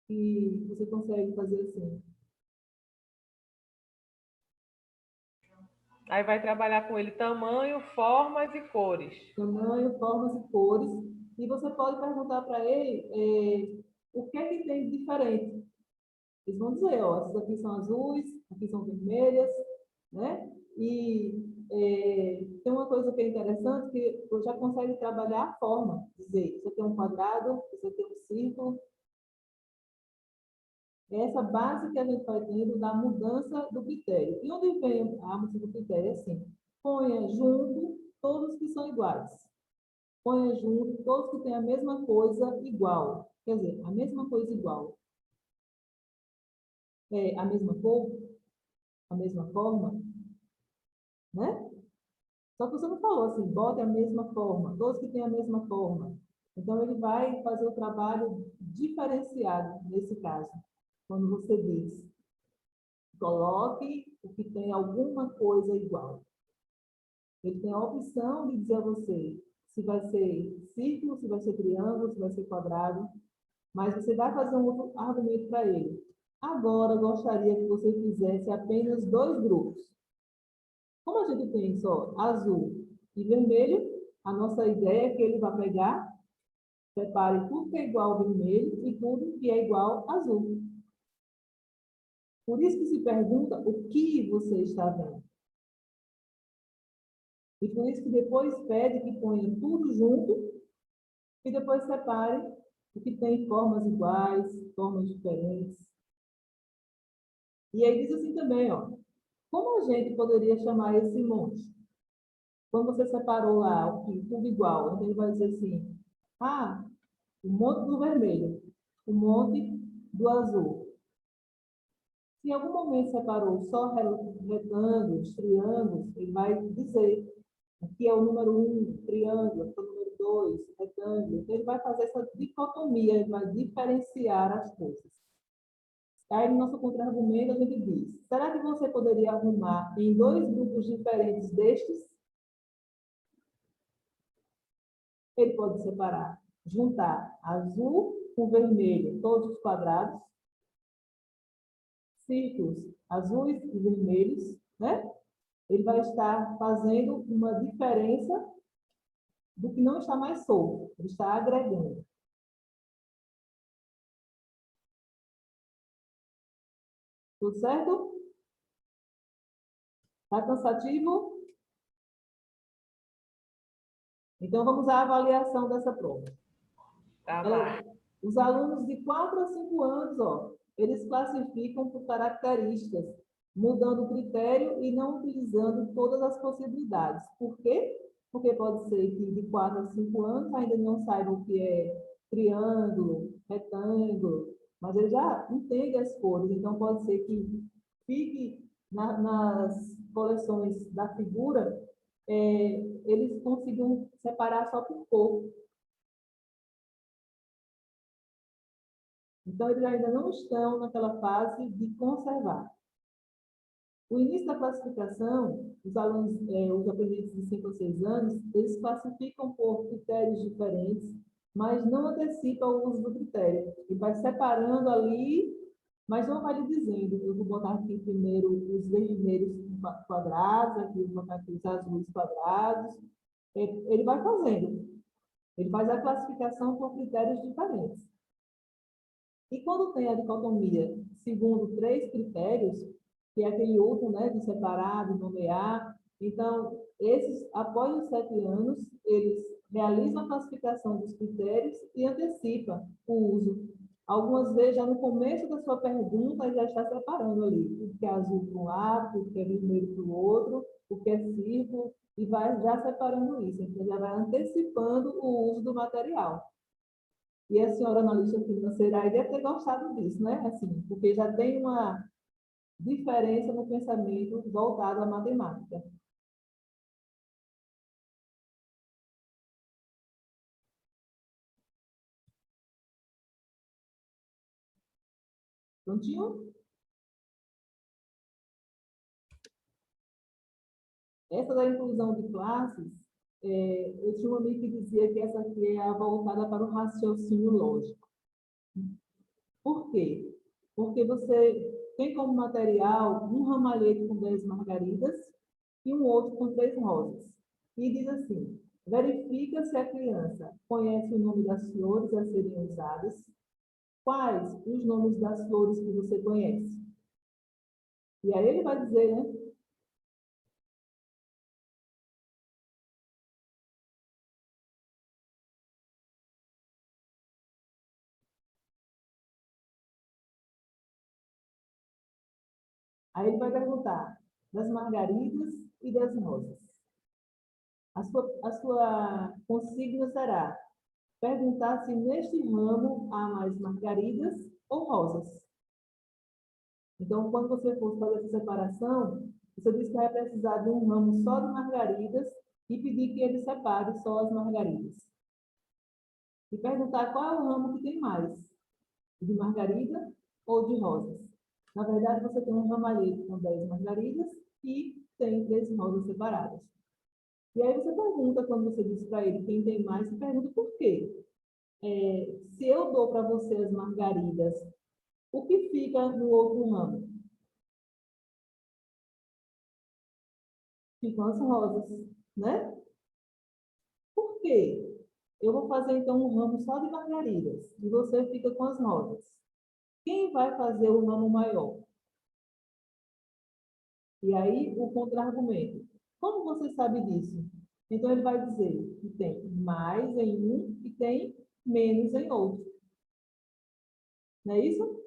que você consegue fazer assim. Aí vai trabalhar com ele tamanho, formas e cores. Tamanho, formas e cores. E você pode perguntar para ele o que é que tem de diferente. Eles vão dizer, ó, essas aqui são azuis, aqui são vermelhas, né? E tem uma coisa que é interessante, que você já consegue trabalhar a forma. Dizer, isso aqui é um quadrado, isso aqui é um círculo. É essa base que a gente vai tendo da mudança do critério. E onde vem a mudança do critério? É assim, ponha junto todos que são iguais. Ponha junto todos que têm a mesma coisa igual. Quer dizer, a mesma coisa igual. A mesma cor, a mesma forma, né? Só que você não falou assim, bote a mesma forma, todos que têm a mesma forma. Então, ele vai fazer o trabalho diferenciado nesse caso, quando você diz, coloque o que tem alguma coisa igual. Ele tem a opção de dizer a você se vai ser círculo, se vai ser triângulo, se vai ser quadrado. Mas você vai fazer um outro argumento para ele. Agora, eu gostaria que você fizesse apenas 2 grupos. Como a gente tem só azul e vermelho, a nossa ideia é que ele vai pegar, separe tudo que é igual ao vermelho e tudo que é igual ao azul. Por isso que se pergunta o que você está vendo. E por isso que depois pede que ponha tudo junto e depois separe o que tem formas iguais, formas diferentes. E aí diz assim também, ó, como a gente poderia chamar esse monte? Quando você separou lá tudo igual, então ele vai dizer assim, ah, o monte do vermelho, o monte do azul. Se em algum momento separou só retângulos, triângulos, ele vai dizer, aqui é o número 1, triângulo, aqui é o número 2, retângulo. Então, ele vai fazer essa dicotomia, ele vai diferenciar as coisas. Aí, no nosso contra-argumento, a gente diz, será que você poderia arrumar em 2 grupos diferentes destes? Ele pode separar, juntar azul com vermelho, todos os quadrados, círculos azuis e vermelhos, né? Ele vai estar fazendo uma diferença do que não está mais solto, ele está agregando. Tudo certo? Está cansativo? Então, vamos à avaliação dessa prova. Tá lá. Os alunos de 4 a 5 anos, ó, eles classificam por características, mudando o critério e não utilizando todas as possibilidades. Por quê? Porque pode ser que de 4 a 5 anos ainda não saibam o que é triângulo, retângulo, mas ele já entende as cores, então pode ser que fique nas coleções da figura, eles consigam separar só por cor. Então, eles ainda não estão naquela fase de conservar. O início da classificação, os alunos, os aprendizes de 5 a 6 anos, eles classificam por critérios diferentes, mas não antecipa o uso do critério. Ele vai separando ali, mas não vai lhe dizendo, eu vou botar aqui primeiro os vermelhos quadrados, aqui eu vou botar aqui os azuis quadrados. Ele vai fazendo. Ele faz a classificação por critérios diferentes. E quando tem a dicotomia segundo 3 critérios, que é aquele outro, né, de separar, de nomear, então, esses, após os 7 anos, eles realizam a classificação dos critérios e antecipam o uso. Algumas vezes, já no começo da sua pergunta, ele já está separando ali o que é azul para um lado, o que é vermelho para o outro, o que é círculo, e vai já separando isso. Então, já vai antecipando o uso do material. E a senhora analista financeira aí deve ter gostado disso, né? Assim, porque já tem uma diferença no pensamento voltado à matemática. Prontinho? Essa da inclusão de classes, eu tinha um amigo que dizia que essa aqui é a voltada para o raciocínio lógico. Por quê? Porque você tem como material um ramalhete com 10 margaridas e um outro com 3 rosas. E diz assim, verifica se a criança conhece o nome das flores a serem usadas. Quais os nomes das flores que você conhece? E aí ele vai dizer, né? Aí ele vai perguntar das margaridas e das rosas. A sua consigna será perguntar se neste ramo há mais margaridas ou rosas. Então, quando você for fazer essa separação, você diz que vai precisar de um ramo só de margaridas e pedir que ele separe só as margaridas. E perguntar qual é o ramo que tem mais, de margarida ou de rosas. Na verdade, você tem um ramalhete com 10 margaridas e tem 3 rosas separadas. E aí você pergunta, quando você diz para ele quem tem mais, você pergunta por quê. se eu dou para você as margaridas, o que fica no outro ramo? Ficam as rosas, né? Por quê? Eu vou fazer, então, um ramo só de margaridas, e você fica com as rosas. Quem vai fazer o ramo maior? E aí, o contra-argumento. Como você sabe disso? Então, ele vai dizer que tem mais em um e tem menos em outro. Não é isso?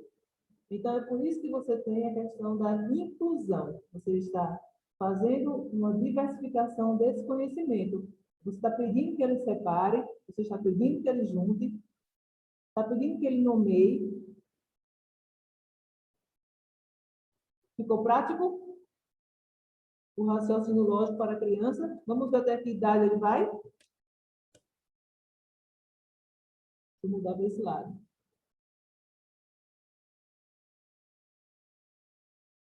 Então, é por isso que você tem a questão da inclusão. Você está fazendo uma diversificação desse conhecimento. Você está pedindo que ele separe, você está pedindo que ele junte, está pedindo que ele nomeie. Ficou prático? O raciocínio lógico para a criança. Vamos ver até que idade ele vai? Vou mudar para esse lado.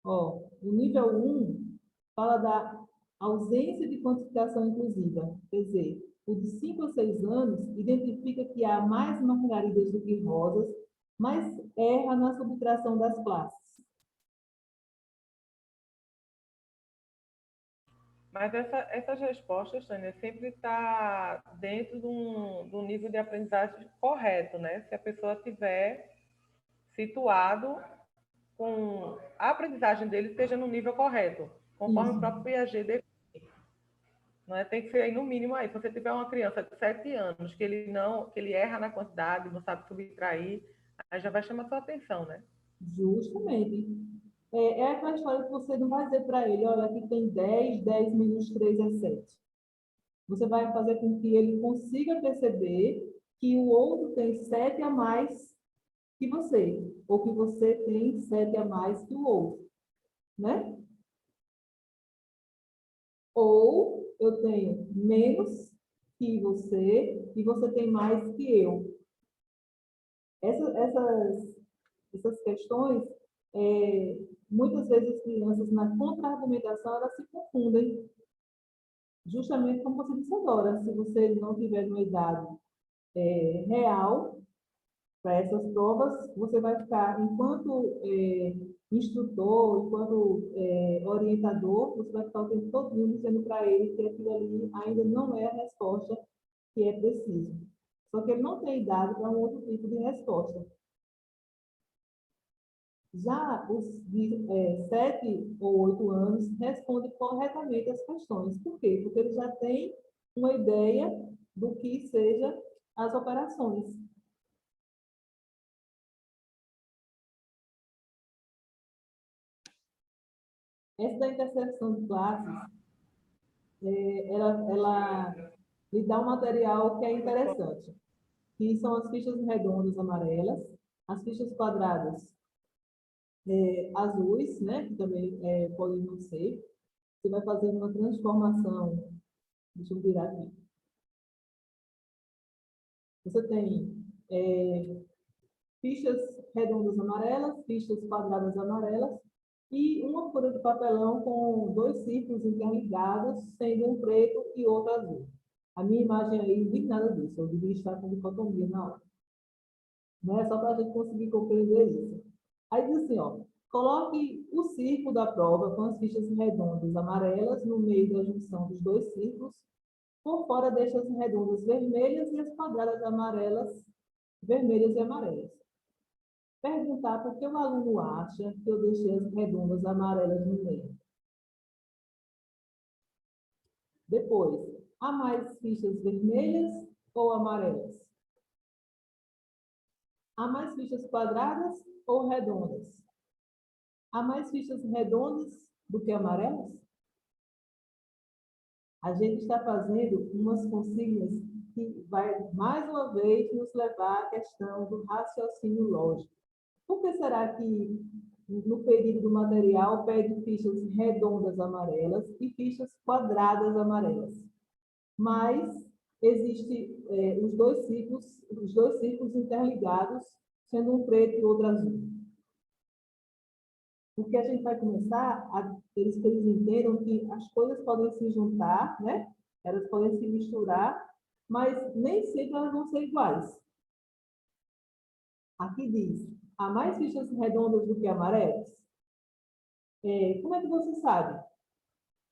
Ó, o nível 1 fala da ausência de quantificação inclusiva. Quer dizer, o de 5 a 6 anos identifica que há mais margaridas do que rosas, mas erra na subtração das classes. Mas essas respostas, Tânia, sempre está dentro de um nível de aprendizagem correto, né? Se a pessoa tiver situado com a aprendizagem dele esteja no nível correto, conforme o Isso, próprio Piaget define. Não é? Tem que ser aí no mínimo aí. Se você tiver uma criança de 7 anos que ele erra na quantidade, não sabe subtrair, aí já vai chamar sua atenção, né? justamente. É aquela história que você não vai dizer para ele, olha, aqui tem 10 menos 3 é 7. Você vai fazer com que ele consiga perceber que o outro tem 7 a mais que você, ou que você tem 7 a mais que o outro, né? Ou eu tenho menos que você e você tem mais que eu. Essas questões, muitas vezes as crianças, na contra-argumentação, elas se confundem. Justamente como você disse agora, se você não tiver uma idade real, para essas provas, você vai ficar, enquanto instrutor, enquanto orientador, você vai ficar o tempo todo dizendo para ele que aquilo ali ainda não é a resposta que é preciso. Só que ele não tem idade para um outro tipo de resposta. Já os de 7 ou 8 anos respondem corretamente as questões. Por quê? Porque ele já tem uma ideia do que seja as operações. Essa da interseção de classes, ela lhe dá um material que é interessante, que são as fichas redondas amarelas, as fichas quadradas azuis, né, que também podem não ser. Você vai fazendo uma transformação. Deixa eu virar aqui. Você tem fichas redondas amarelas, fichas quadradas amarelas, e uma folha de papelão com 2 círculos interligados, sendo um preto e outro azul. A minha imagem aí não diz nada disso, eu devia estar com dicotomia na hora. Não é só para a gente conseguir compreender isso. Aí diz assim, ó, coloque o círculo da prova com as fichas redondas amarelas no meio da junção dos 2 círculos, por fora deixa as redondas vermelhas e as quadradas amarelas, vermelhas e amarelas. Perguntar por que o aluno acha que eu deixei as redondas amarelas no meio. Depois, há mais fichas vermelhas ou amarelas? Há mais fichas quadradas ou redondas? Há mais fichas redondas do que amarelas? A gente está fazendo umas consignas que vai, mais uma vez, nos levar à questão do raciocínio lógico. Por que será que no pedido do material pede fichas redondas amarelas e fichas quadradas amarelas? Mas existe os dois círculos interligados, sendo um preto e outro azul. Porque a gente vai começar eles entendam que as coisas podem se juntar, né? Elas podem se misturar, mas nem sempre elas vão ser iguais. Aqui diz, há mais fichas redondas do que amarelas? Como é que você sabe?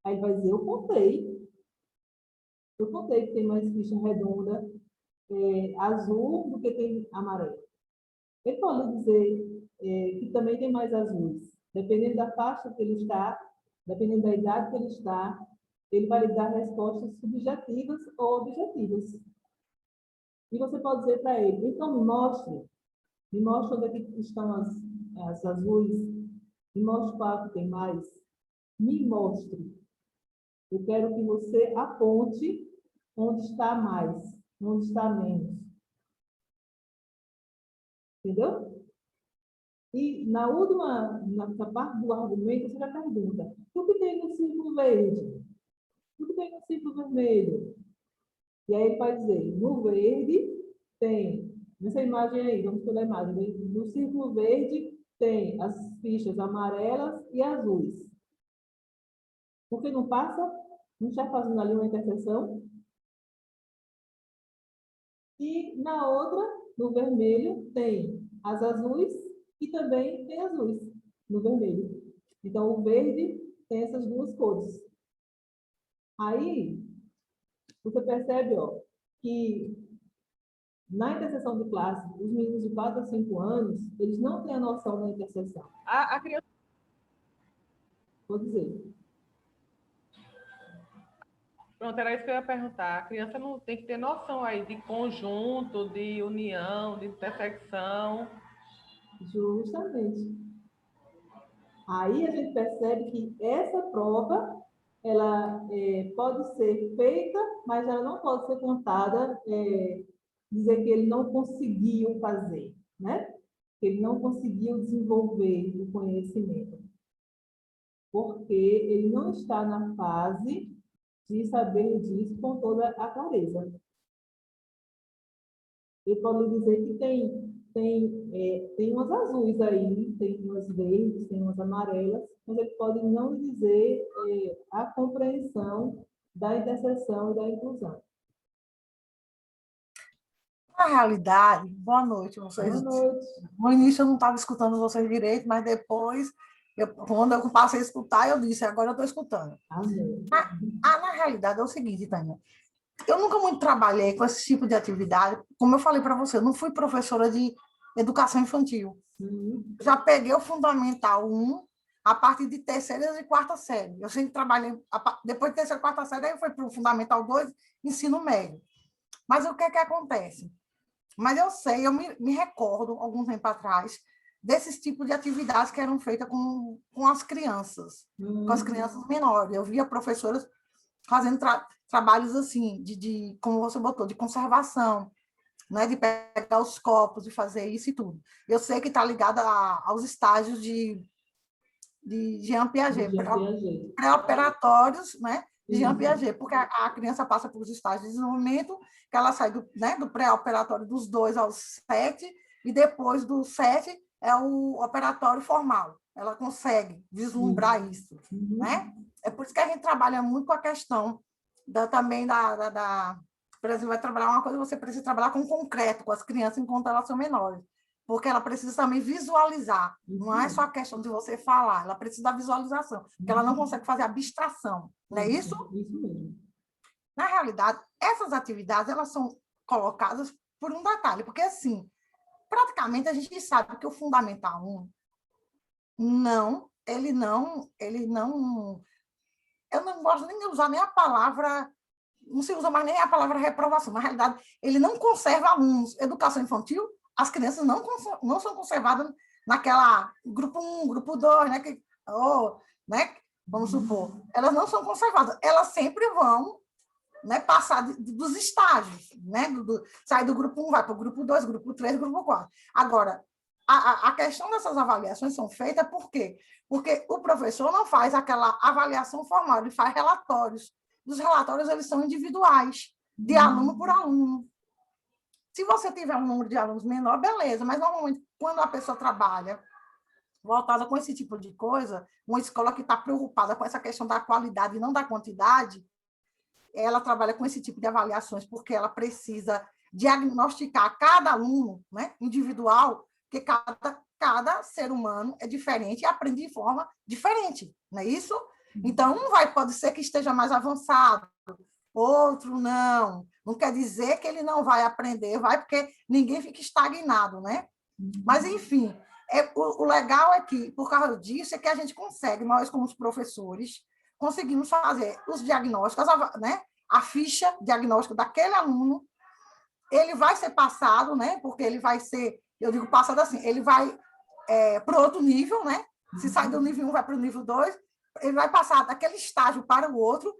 Aí ele vai dizer, eu contei que tem mais ficha redonda azul do que tem amarelo. Ele pode dizer que também tem mais azuis. Dependendo da faixa que ele está, dependendo da idade que ele está, ele vai lhe dar respostas subjetivas ou objetivas. E você pode dizer para ele, então me mostre onde é que estão as azuis, me mostre qual que tem mais, me mostre. Eu quero que você aponte onde está mais, onde está menos. Entendeu? E na última, na parte do argumento, você já pergunta, o que tem no círculo verde? O que tem no círculo vermelho? E aí ele vai dizer, no verde tem, nessa imagem aí, vamos pela imagem, no círculo verde tem as fichas amarelas e azuis. Por que não passa? Não está fazendo ali uma interseção? E na outra, no vermelho, tem as azuis e também tem azuis no vermelho. Então, o verde tem essas duas cores. Aí, você percebe que na interseção de classe, os meninos de 4 a 5 anos, eles não têm a noção da interseção. A criança. Vou dizer. Pronto, era isso que eu ia perguntar. A criança não tem que ter noção aí de conjunto, de união, de intersecção. Justamente. Aí a gente percebe que essa prova, ela pode ser feita, mas ela não pode ser contada, dizer que ele não conseguiu fazer, né? Que ele não conseguiu desenvolver o conhecimento. Porque ele não está na fase de saber disso com toda a clareza. Ele pode dizer que tem umas azuis aí, tem umas verdes, tem umas amarelas, mas ele pode não dizer a compreensão da interseção e da inclusão. Na realidade, boa noite, vocês. Boa noite. No início eu não estava escutando vocês direito, mas depois, quando eu passei a escutar, eu disse, agora eu estou escutando. Amém. Na realidade é o seguinte, Tânia, eu nunca muito trabalhei com esse tipo de atividade, como eu falei para você, eu não fui professora de educação infantil. Já peguei o Fundamental 1 a partir de terceira e quarta série. Eu sempre trabalhei, depois de terceira e quarta série, aí eu fui para o Fundamental 2, ensino médio. Mas o que acontece? Mas eu sei, eu me recordo, algum tempo atrás, desses tipos de atividades que eram feitas com as crianças menores. Eu via professoras fazendo trabalhos assim, como você botou, de conservação, né, de pegar os copos, de fazer isso e tudo. Eu sei que está ligado aos estágios de Jean Piaget, pré-operatórios, né, de Jean Piaget, porque a criança passa por estágios de desenvolvimento, que ela sai do pré-operatório dos 2 aos 7, e depois do 7 é o operatório formal. Ela consegue vislumbrar isso, né? É por isso que a gente trabalha muito com a questão também por exemplo, vai trabalhar uma coisa, você precisa trabalhar com concreto, com as crianças enquanto elas são menores, porque ela precisa também visualizar, não é só a questão de você falar, ela precisa da visualização, porque ela não consegue fazer abstração, não é isso? Isso mesmo. Na realidade, essas atividades, elas são colocadas por um detalhe, porque, assim, praticamente a gente sabe que o Fundamental 1, ele não, eu não gosto nem de usar nem a palavra, não se usa mais nem a palavra reprovação, na realidade, ele não conserva alunos. Educação infantil, as crianças não são conservadas naquela grupo 1, grupo 2, né, vamos supor, elas não são conservadas, elas sempre vão, né, passar dos estágios, né, sair do grupo 1, vai para o grupo 2, grupo 3, grupo 4. Agora, a questão dessas avaliações são feitas por quê? Porque o professor não faz aquela avaliação formal, ele faz relatórios. Os relatórios, eles são individuais, de aluno por aluno. Se você tiver um número de alunos menor, beleza, mas normalmente, quando a pessoa trabalha voltada com esse tipo de coisa, uma escola que está preocupada com essa questão da qualidade e não da quantidade, ela trabalha com esse tipo de avaliações, porque ela precisa diagnosticar cada aluno, né, individual, porque cada ser humano é diferente e aprende de forma diferente, não é isso? Então, pode ser que esteja mais avançado, outro não. Não quer dizer que ele não vai aprender, vai, porque ninguém fica estagnado, né? Mas, enfim, o legal é que, por causa disso, é que a gente consegue, nós, como os professores, conseguimos fazer os diagnósticos, né? A ficha diagnóstica daquele aluno, ele vai ser passado, né? Porque ele vai ser, eu digo passado assim, ele vai para outro nível, né? Se sai do nível 1, vai para o nível 2, ele vai passar daquele estágio para o outro,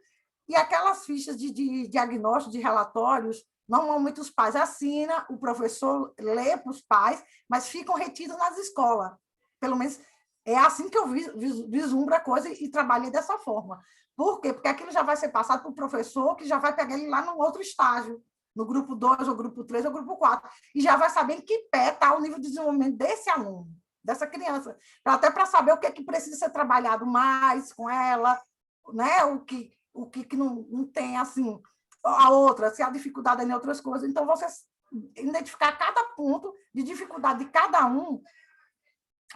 e aquelas fichas de diagnóstico, de relatórios, normalmente os pais assinam, o professor lê para os pais, mas ficam retidos nas escolas. Pelo menos é assim que eu vislumbro a coisa e trabalhei dessa forma. Por quê? Porque aquilo já vai ser passado para o professor, que já vai pegar ele lá no outro estágio, no grupo 2, ou grupo 3, ou grupo 4, e já vai saber em que pé está o nível de desenvolvimento desse aluno, dessa criança, até para saber o que é que precisa ser trabalhado mais com ela, né? O que não tem, assim, a outra, se há dificuldade em outras coisas. Então, você identificar cada ponto de dificuldade de cada um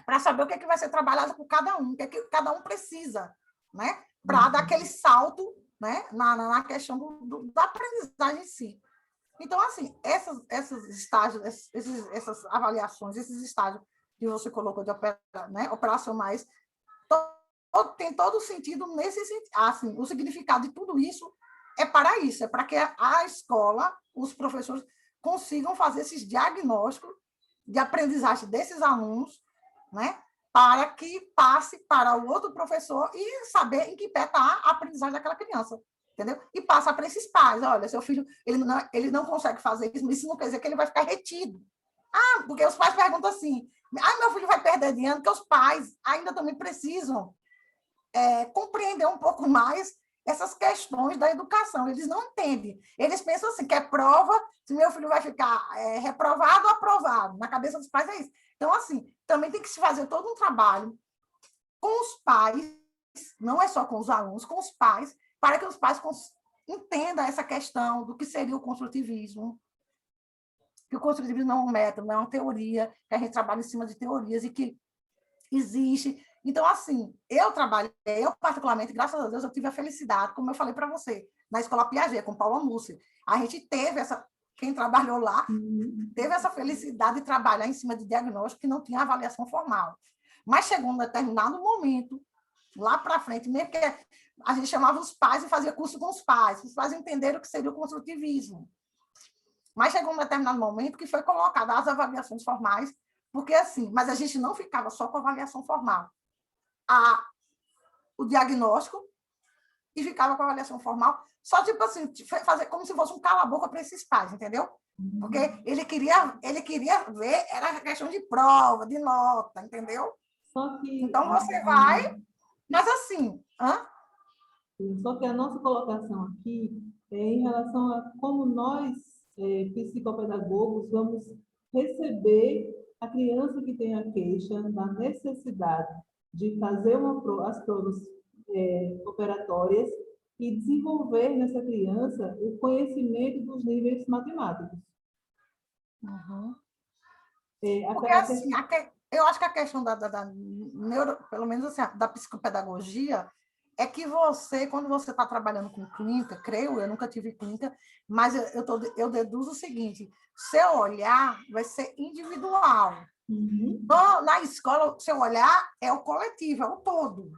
para saber o que é que vai ser trabalhado por cada um, o que é que cada um precisa, né? Para dar aquele salto, né? na questão da aprendizagem em si. Então, assim, esses estágios, essas avaliações, esses estágios que você colocou de né, operacionais, tem todo o sentido nesse sentido. Assim, o significado de tudo isso é para isso, é para que a escola, os professores, consigam fazer esses diagnósticos de aprendizagem desses alunos, né, para que passe para o outro professor e saber em que pé está a aprendizagem daquela criança. Entendeu? E passa para esses pais. Olha, seu filho ele não consegue fazer isso, mas isso não quer dizer que ele vai ficar retido. Porque os pais perguntam assim, meu filho vai perder de ano, porque os pais ainda também precisam compreender um pouco mais essas questões da educação. Eles não entendem. Eles pensam assim, que é prova, se meu filho vai ficar reprovado ou aprovado. Na cabeça dos pais é isso. Então, assim, também tem que se fazer todo um trabalho com os pais, não é só com os alunos, com os pais, para que os pais entendam essa questão do que seria o construtivismo, que o construtivismo não é um método, não é uma teoria, que a gente trabalha em cima de teorias e que existe. Então, assim, eu particularmente, graças a Deus, eu tive a felicidade, como eu falei para você, na Escola Piaget, com Paula Múcia. A gente teve quem trabalhou lá, teve essa felicidade de trabalhar em cima de diagnóstico que não tinha avaliação formal. Mas chegou um determinado momento, lá para frente, mesmo que a gente chamava os pais e fazia curso com os pais entenderam o que seria o construtivismo. Mas chegou um determinado momento que foi colocado as avaliações formais, porque assim, mas a gente não ficava só com a avaliação formal. O diagnóstico e ficava com a avaliação formal, só tipo assim, fazer como se fosse um cala-boca para esses pais, entendeu? Porque ele queria ver, era questão de prova, de nota, entendeu? Só que, então você vai, mas assim, Só que a nossa colocação aqui é em relação a como nós, psicopedagogos, vamos receber a criança que tem a queixa da necessidade de fazer as provas operatórias e desenvolver nessa criança o conhecimento dos níveis matemáticos. Porque, assim, eu acho que a questão pelo menos assim, da psicopedagogia, é que você, quando você está trabalhando com clínica, creio, eu nunca tive clínica, mas eu deduzo o seguinte, seu olhar vai ser individual. Na escola, seu olhar é o coletivo, é o todo.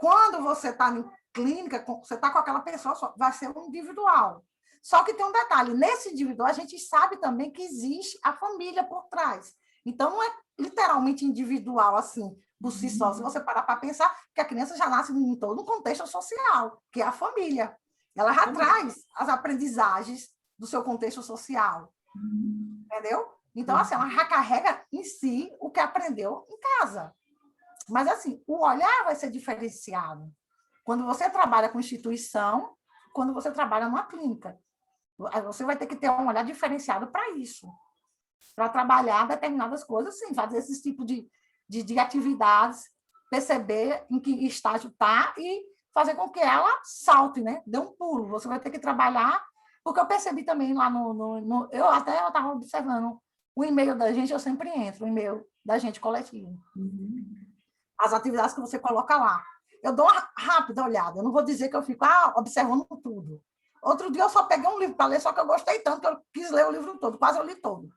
Quando você está em clínica, você está com aquela pessoa, vai ser um individual. Só que tem um detalhe, nesse individual, a gente sabe também que existe a família por trás. Então, não é literalmente individual, assim, por si só. Se você parar para pensar, que a criança já nasce em todo um contexto social, que é a família. Ela já traz as aprendizagens do seu contexto social. Entendeu? Então, assim, ela já carrega em si o que aprendeu em casa. Mas, assim, o olhar vai ser diferenciado. Quando você trabalha com instituição, quando você trabalha numa clínica. Você vai ter que ter um olhar diferenciado para isso. Para trabalhar determinadas coisas, sim, fazer esse tipo de atividades, perceber em que estágio está e fazer com que ela salte, né? Dê um pulo. Você vai ter que trabalhar, porque eu percebi também lá eu estava observando o e-mail da gente, eu sempre entro, o e-mail da gente coletivo. As atividades que você coloca lá. Eu dou uma rápida olhada, eu não vou dizer que eu fico observando tudo. Outro dia eu só peguei um livro para ler, só que eu gostei tanto que eu quis ler o livro todo, quase eu li todo.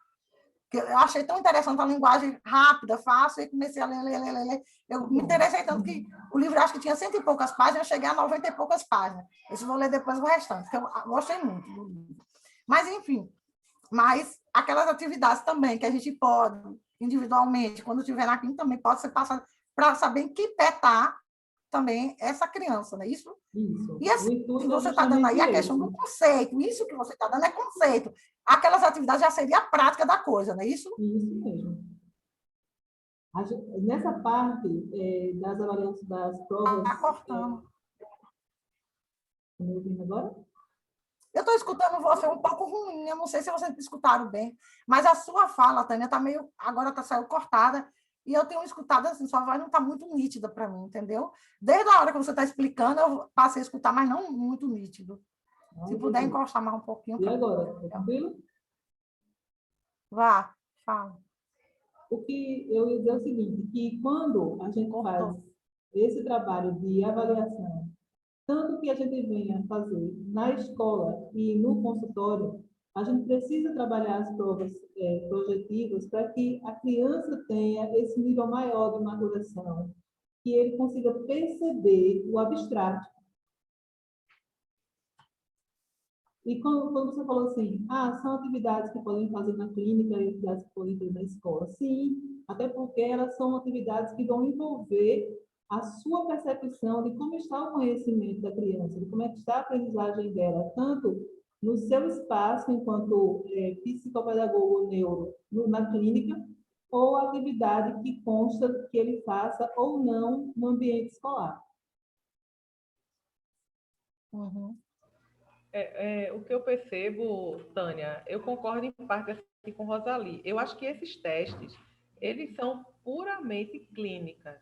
Eu achei tão interessante a linguagem rápida, fácil, e comecei a ler. Eu me interessei tanto que o livro, acho que tinha 100 e poucas páginas, eu cheguei a 90 e poucas páginas. Eu vou ler depois o restante, porque eu gostei muito do livro. Mas, enfim, aquelas atividades também que a gente pode, individualmente, quando estiver na clínica, também pode ser passado para saber em que pé está também essa criança, não é isso? Isso. E assim, que você está dando aí a questão do conceito, isso que você está dando é conceito. Aquelas atividades já seria a prática da coisa, não é isso? Isso mesmo. Nessa parte das avaliações das provas... Está cortando. Estão me ouvindo agora? Eu estou escutando você um pouco ruim, eu não sei se vocês escutaram bem, mas a sua fala, Tânia, está meio... Agora saiu cortada, e eu tenho escutado assim, sua voz não está muito nítida para mim, entendeu? Desde a hora que você está explicando, eu passei a escutar, mas não muito nítido. Se puder encostar mais um pouquinho. E agora? Está tranquilo? Vá, fala. O que eu ia dizer é o seguinte, que quando a gente faz esse trabalho de avaliação, tanto que a gente venha fazer na escola e no consultório, a gente precisa trabalhar as provas projetivas para que a criança tenha esse nível maior de maturação, que ele consiga perceber o abstrato. E quando você falou assim, são atividades que podem fazer na clínica e atividades que podem ter na escola. Sim, até porque elas são atividades que vão envolver a sua percepção de como está o conhecimento da criança, de como é que está a aprendizagem dela, tanto no seu espaço enquanto psicopedagogo neuro na clínica, ou a atividade que consta que ele faça ou não no ambiente escolar. Uhum. O que eu percebo, Tânia, eu concordo em parte aqui com Rosalie. Eu acho que esses testes, eles são puramente clínicas.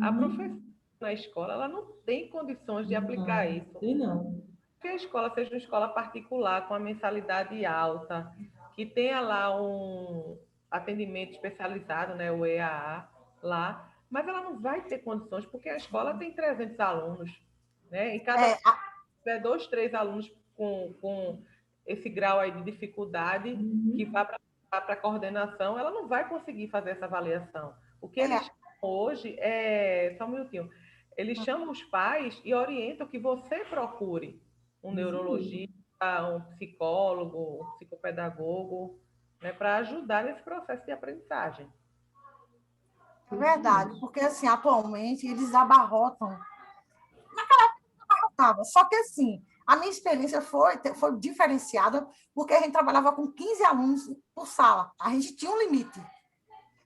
A professora na escola, ela não tem condições de aplicar isso. Não. Que a escola seja uma escola particular, com a mensalidade alta, que tenha lá um atendimento especializado, né, o EAA, lá, mas ela não vai ter condições, porque a escola tem 300 alunos, né? Em cada 2, 3 alunos com esse grau aí de dificuldade que vai para a coordenação, ela não vai conseguir fazer essa avaliação. O que eles chamam hoje só um minutinho, eles chamam os pais e orientam que você procure um neurologista, um psicólogo, um psicopedagogo, né, para ajudar nesse processo de aprendizagem. É verdade, porque assim, atualmente eles abarrotam. Naquela época abarrotava, só que assim, a minha experiência foi diferenciada, porque a gente trabalhava com 15 alunos por sala, a gente tinha um limite.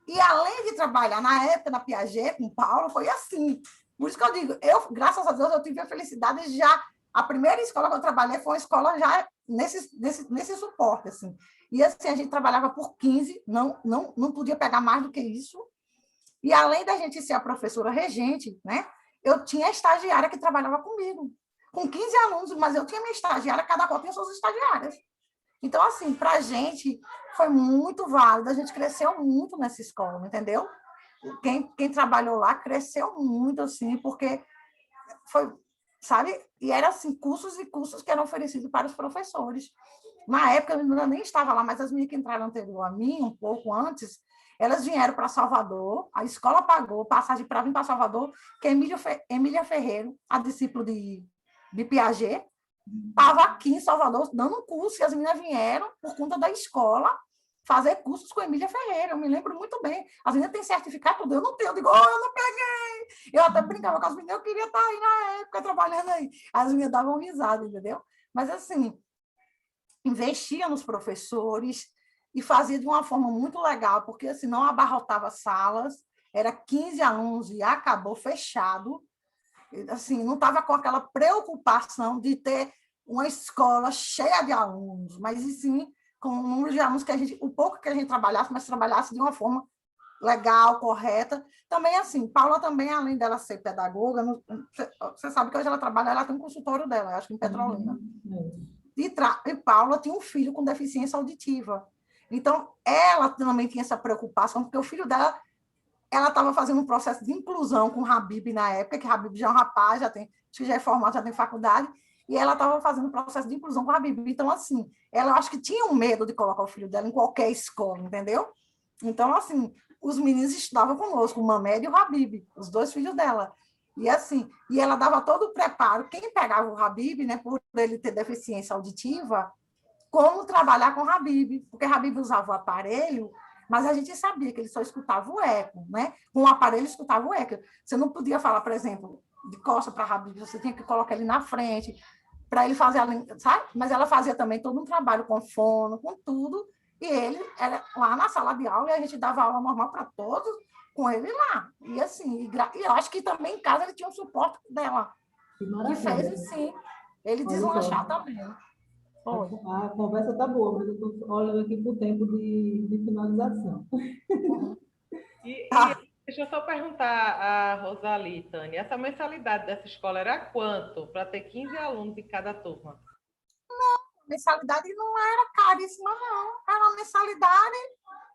E além de trabalhar na época na Piaget, com o Paulo, foi assim. Por isso que eu digo, graças a Deus, eu tive a felicidade de já... A primeira escola que eu trabalhei foi uma escola já nesse suporte, assim. E assim, a gente trabalhava por 15, não podia pegar mais do que isso. E além da gente ser a professora regente, né, eu tinha a estagiária que trabalhava comigo, com 15 alunos, mas eu tinha minha estagiária, cada qual tinha suas estagiárias. Então, assim, para a gente foi muito válido, a gente cresceu muito nessa escola, entendeu? Quem trabalhou lá cresceu muito, assim, porque foi, sabe? E eram, assim, cursos e cursos que eram oferecidos para os professores. Na época, eu ainda nem estava lá, mas as meninas que entraram anterior a mim, um pouco antes, elas vieram para Salvador, a escola pagou passagem para vir para Salvador, que Emília Ferreiro, a discípula de Piaget, estava aqui em Salvador dando um curso, e as meninas vieram por conta da escola fazer cursos com Emília Ferreira. Eu me lembro muito bem. As meninas têm certificado, tudo. Eu não tenho. Eu digo, eu não peguei. Eu até brincava com as meninas, eu queria estar aí na época, trabalhando aí. As meninas davam risada, entendeu? Mas, assim, investia nos professores e fazia de uma forma muito legal, porque, assim, não abarrotava salas, era 15 alunos e acabou fechado. Assim, não estava com aquela preocupação de ter uma escola cheia de alunos, mas sim com o número de alunos que o pouco que a gente trabalhasse, mas trabalhasse de uma forma legal, correta. Também, assim, Paula também, além dela ser pedagoga, você sabe que hoje ela tem um consultório dela, acho que em Petrolina. E Paula tinha um filho com deficiência auditiva. Então, ela também tinha essa preocupação, porque o filho dela, ela estava fazendo um processo de inclusão com o Habib na época, que o Habib já é um rapaz, acho que já é formado, já tem faculdade, e ela estava fazendo um processo de inclusão com o Habib. Então, assim, ela acho que tinha um medo de colocar o filho dela em qualquer escola, entendeu? Então, assim, os meninos estudavam conosco, o Mamed e o Habib, os dois filhos dela. E assim, e ela dava todo o preparo. Quem pegava o Habib, né, por ele ter deficiência auditiva, como trabalhar com o Habib, porque o Habib usava o aparelho, mas a gente sabia que ele só escutava o eco, né? Com o aparelho escutava o eco. Você não podia falar, por exemplo, de costa para Habib, você tinha que colocar ele na frente, para ele fazer, sabe? Mas ela fazia também todo um trabalho com fono, com tudo, e ele era lá na sala de aula, e a gente dava aula normal para todos, com ele lá. E assim, e eu acho que também em casa ele tinha um suporte dela, que fez, sim, ele deslanchar também. A conversa está boa, mas eu estou olhando aqui para o tempo de finalização. E deixa eu só perguntar a Rosali, Tânia, essa mensalidade dessa escola era quanto para ter 15 alunos em cada turma? A mensalidade não era caríssima, não. Era uma mensalidade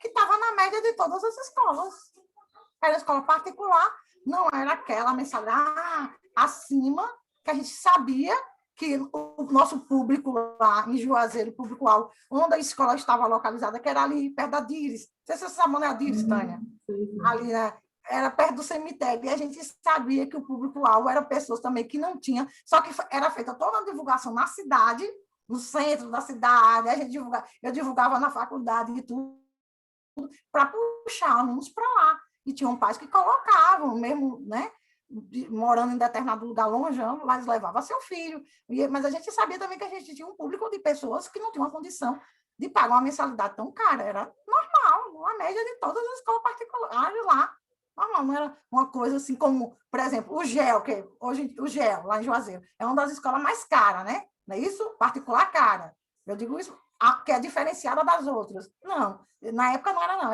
que estava na média de todas as escolas. Era escola particular, não era aquela mensalidade acima, que a gente sabia que o nosso público lá em Juazeiro, o público-alvo, onde a escola estava localizada, que era ali perto da Dires. Não sei se você sabe onde é a Dires, Tânia. Ali, né? Era perto do cemitério, e a gente sabia que o público-alvo eram pessoas também que não tinham, só que era feita toda a divulgação na cidade, no centro da cidade, a gente divulgava, eu divulgava na faculdade e tudo, para puxar alunos para lá. E tinham pais que colocavam, mesmo, né, morando em determinado lugar longeão, mas levava seu filho. Mas a gente sabia também que a gente tinha um público de pessoas que não tinham a condição de pagar uma mensalidade tão cara. Era normal, a média de todas as escolas particulares lá. Normal, não era uma coisa assim como, por exemplo, o GEL, que hoje o GEL, lá em Juazeiro, é uma das escolas mais caras, né? Não é isso? Particular cara. Eu digo isso, que é diferenciada das outras. Não, na época não era, não.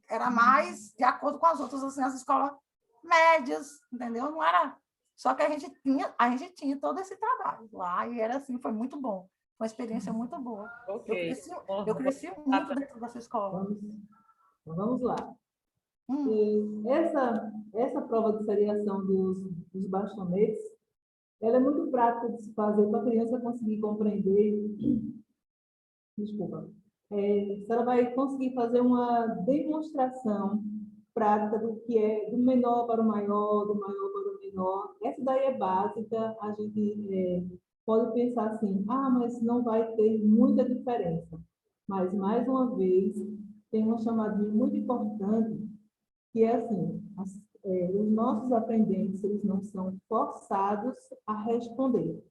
Era mais de acordo com as outras, assim, as escolas médias, entendeu? Não era. Só que a gente tinha todo esse trabalho lá e era assim, foi muito bom. Foi uma experiência muito boa. Ok. Eu cresci muito dentro dessa escola. Vamos lá. Essa prova de seriação dos bastonetes, ela é muito prática de se fazer para a criança conseguir compreender. Desculpa. Se ela vai conseguir fazer uma demonstração prática do que é do menor para o maior, do maior para o menor. Essa daí é básica, a gente pode pensar assim, mas não vai ter muita diferença. Mas, mais uma vez, tem uma chamadinha muito importante, que é assim, os nossos aprendentes, eles não são forçados a responder.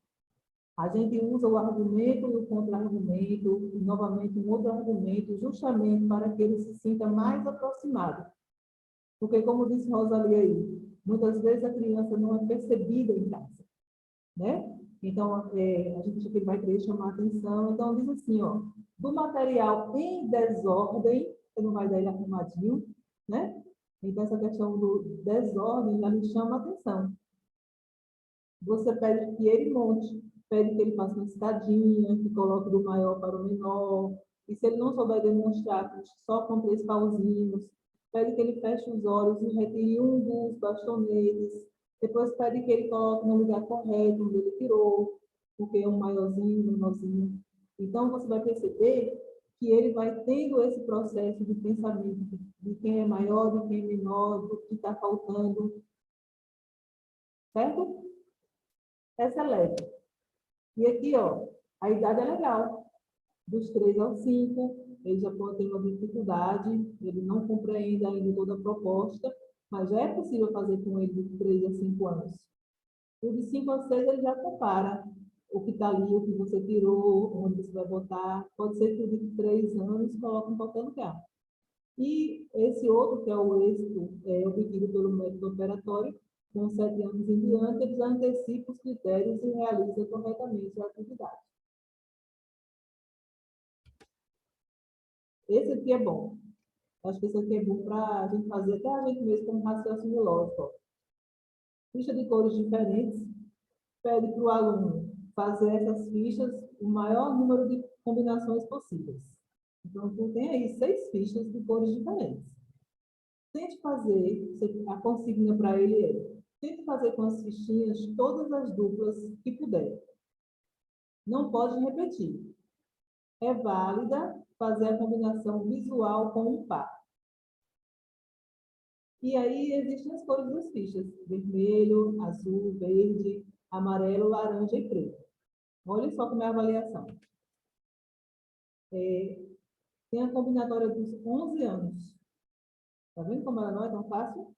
A gente usa o argumento e o contra-argumento, e novamente um outro argumento, justamente para que ele se sinta mais aproximado. Porque, como disse Rosalie aí, muitas vezes a criança não é percebida em casa, né? Então, a gente vai querer chamar a atenção. Então, diz assim, ó, do material em desordem, você não vai dar ele arrumadinho, né? Então, essa questão do desordem já me chama a atenção. Você pede que ele monte, pede que ele faça uma escadinha, que coloque do maior para o menor, e se ele não souber demonstrar, só com 3 pauzinhos, pede que ele feche os olhos e retire um dos bastonetes, depois pede que ele coloque no lugar correto, onde ele tirou, porque é um maiorzinho, um menorzinho. Então, você vai perceber que ele vai tendo esse processo de pensamento de quem é maior, de quem é menor, do que está faltando, certo? Essa é leve. E aqui, ó, a idade é legal. Dos 3 aos 5, ele já pode ter uma dificuldade, ele não compreende ainda toda a proposta, mas já é possível fazer com ele de 3 a 5 anos. O de 5 a 6, ele já compara o que está ali, o que você tirou, onde você vai botar. Pode ser que o de 3 anos coloque em qualquer lugar. E esse outro, que é o êxito obtido pelo método operatório, com 7 anos em diante, eles antecipam os critérios e realizam corretamente a atividade. Esse aqui é bom. Acho que esse aqui é bom para a gente fazer até a gente mesmo como raciocínio lógico. Ficha de cores diferentes. Pede para o aluno fazer essas fichas o maior número de combinações possíveis. Então, tu tem aí 6 fichas de cores diferentes. Tente fazer, a consigna para ele é, tente fazer com as fichinhas todas as duplas que puder. Não pode repetir. É válida fazer a combinação visual com um par. E aí existem as cores das fichas: vermelho, azul, verde, amarelo, laranja e preto. Olha só como é a avaliação. Tem a combinatória dos 11 anos. Tá vendo como ela não é tão fácil?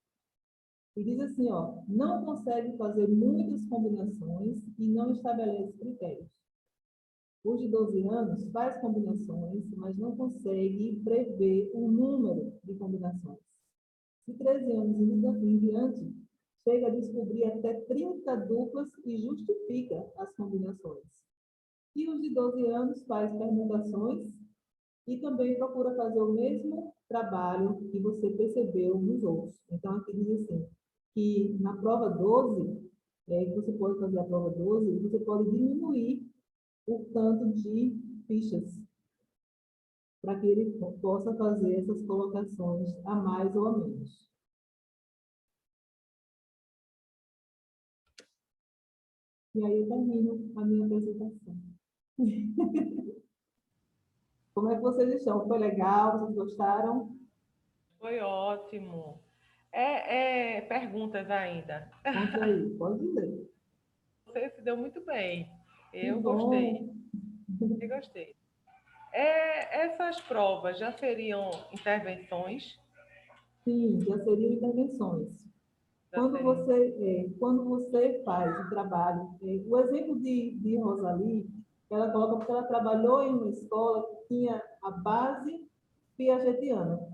E diz assim, ó, não consegue fazer muitas combinações e não estabelece critérios. Os de 12 anos faz combinações, mas não consegue prever o número de combinações. De 13 anos em diante, chega a descobrir até 30 duplas e justifica as combinações. E os de 12 anos faz permutações e também procura fazer o mesmo trabalho que você percebeu nos outros. Então, aqui diz assim, que na prova 12, que você pode fazer a prova 12, você pode diminuir o tanto de fichas, para que ele possa fazer essas colocações a mais ou a menos. E aí eu termino a minha apresentação. Como é que vocês estão? Foi legal? Vocês gostaram? Foi ótimo. Perguntas ainda. Conte aí, pode dizer. Você se deu muito bem. Que Eu gostei. bom! Eu gostei. Essas provas já seriam intervenções? Sim, já seriam intervenções. Já seriam. Quando você faz o trabalho, o exemplo de Rosalie, ela coloca porque ela trabalhou em uma escola que tinha a base piagetiana.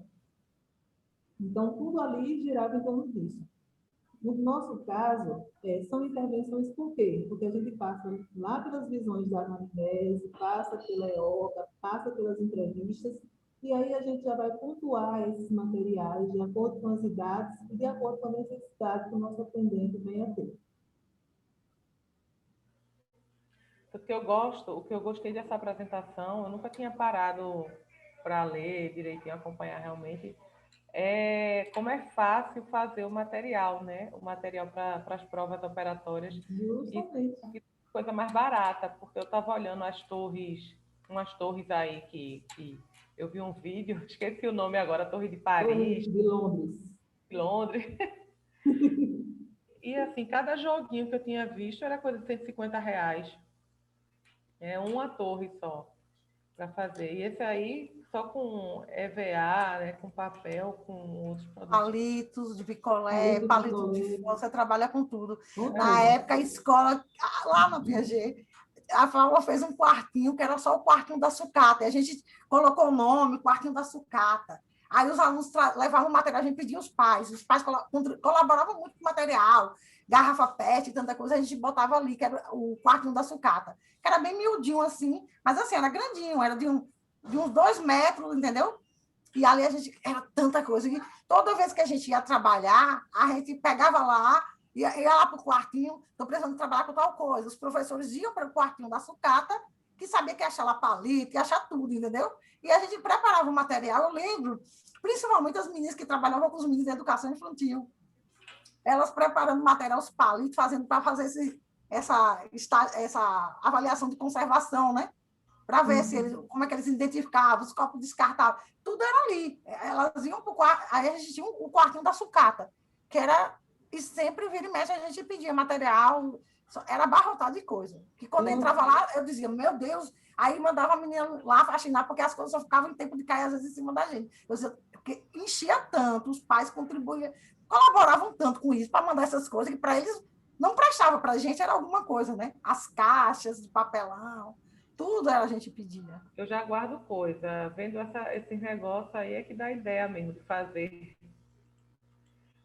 Então, tudo ali girava em torno disso. No nosso caso, são intervenções por quê? Porque a gente passa lá pelas visões da anamnese, passa pela EOCA, passa pelas entrevistas, e aí a gente já vai pontuar esses materiais de acordo com as idades e de acordo com a necessidade que o nosso atendente venha a ter. O que eu gostei dessa apresentação, eu nunca tinha parado para ler direitinho, acompanhar realmente, como é fácil fazer o material, né? O material para as provas operatórias. E Justamente. coisa mais barata, porque eu estava olhando umas torres aí que eu vi um vídeo, esqueci o nome agora, a Torre de Torre Paris, de Londres. de Londres. E assim, cada joguinho que eu tinha visto era coisa de R$ 150. É uma torre só para fazer. E esse aí só com EVA, né, com papel, com outros produtos. Palitos de picolé, Palito de palito de colher. você trabalha com tudo. Com Na tudo. época, a escola, lá no Piaget, a Paula fez um quartinho, que era só o quartinho da sucata. E a gente colocou o nome, quartinho da sucata. Aí os alunos levavam o material, a gente pedia os pais colaboravam muito com o material, garrafa PET, tanta coisa, a gente botava ali, que era o quartinho da sucata, que era bem miudinho assim, mas assim, era grandinho, era de uns 2 metros, entendeu? E ali a gente, era tanta coisa, que toda vez que a gente ia trabalhar, a gente pegava lá, ia lá para o quartinho, estou precisando trabalhar com tal coisa. Os professores iam para o quartinho da sucata, que sabia que ia achar lá palito, ia achar tudo, entendeu? E a gente preparava o material, eu lembro, principalmente as meninas que trabalhavam com os meninos de educação infantil, elas preparando material, os palitos, fazendo para fazer essa avaliação de conservação, né? Para ver se eles, como é que eles identificavam, os copos descartáveis, tudo era ali. Elas iam para o quarto, aí a gente tinha o quartinho da sucata, que era, e sempre vira e mexe, a gente pedia material, era abarrotado de coisa. Que quando eu entrava lá, eu dizia, meu Deus, aí mandava a menina lá faxinar, porque as coisas só ficavam em tempo de cair, às vezes, em cima da gente. Eu dizia, porque enchia tanto, os pais contribuíam, colaboravam tanto com isso, para mandar essas coisas, que para eles não prestava, para a gente era alguma coisa, né? As caixas de papelão, tudo a gente pedia. Eu já guardo coisa. Vendo esse negócio aí é que dá ideia mesmo de fazer.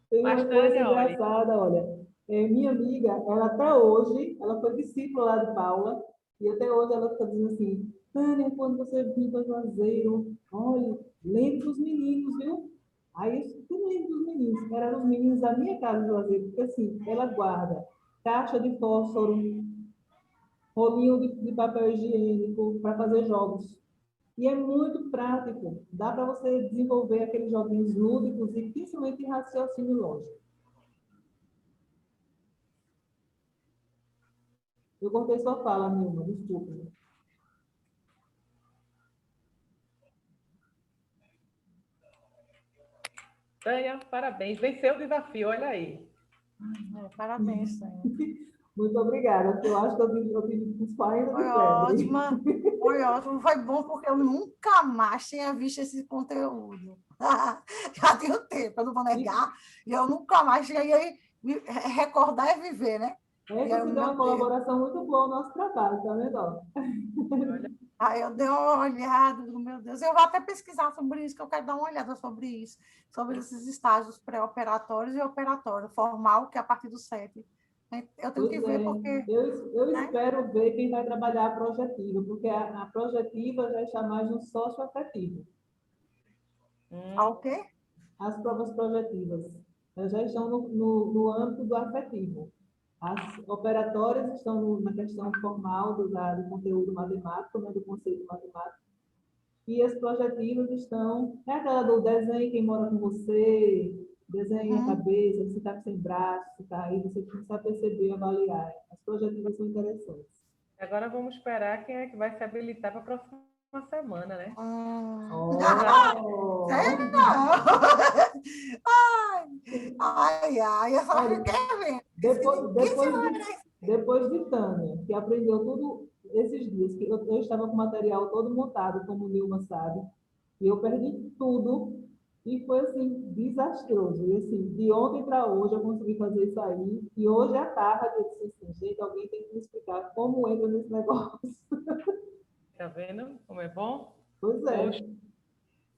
Tem Mas, uma coisa Tânia, olha, engraçada, olha. Minha amiga, ela até hoje, ela foi discípula lá de Paula, e até hoje ela fica dizendo assim, Tânia, quando você vir para Juazeiro, olha, lembre dos meninos, viu? Aí eu tudo lembro dos meninos, eram os meninos da minha casa de Juazeiro, porque assim, ela guarda caixa de fósforo, rolinho de papel higiênico para fazer jogos. E é muito prático. Dá para você desenvolver aqueles joguinhos lúdicos e principalmente em raciocínio lógico. Eu cortei sua fala, Nilma, desculpa. Tânia, parabéns. Venceu o desafio, olha aí. Parabéns, Tânia. Muito obrigada, porque eu acho que eu tive uns 40 Foi de febre. ótima, foi ótimo. Foi bom porque eu nunca mais tinha visto esse conteúdo. Já tem um tempo, eu não vou negar. E eu nunca mais tinha. E aí, recordar é viver, né? É E que aí, você deu meu uma Deus. colaboração muito boa no nosso trabalho, tá vendo? Olha, Aí eu dei uma olhada, meu Deus. Eu vou até pesquisar sobre isso, que eu quero dar uma olhada sobre isso, sobre esses estágios pré-operatórios e operatório, formal, que é a partir do 7. Eu tenho que Pois ver, é, porque. eu Né? espero ver quem vai trabalhar a projetiva, porque a projetiva já está mais no sócio-afetivo. Ah, o quê? As provas projetivas elas já estão no âmbito do afetivo. As operatórias estão na questão formal do conteúdo matemático, né, do conceito matemático, e as projetivas estão, é aquela do desenho quem mora com você, desenhe a cabeça, você está sem braço, você está aí, você precisa perceber, avaliar. As projetivas são interessantes. agora vamos esperar quem é que vai se habilitar para a próxima semana, né? Oh! Sério? Não. Ai, ai, eu só Olha, fiquei vendo. depois, Quem se depois, de, depois de Tânia, que aprendeu tudo esses dias, que eu estava com o material todo montado, como o Nilma sabe, e eu perdi tudo, e foi assim, desastroso. E assim, de ontem para hoje eu consegui fazer isso aí, e hoje à tarde eu disse assim, gente, alguém tem que me explicar como entra nesse negócio. Tá vendo como é bom? Pois Poxa,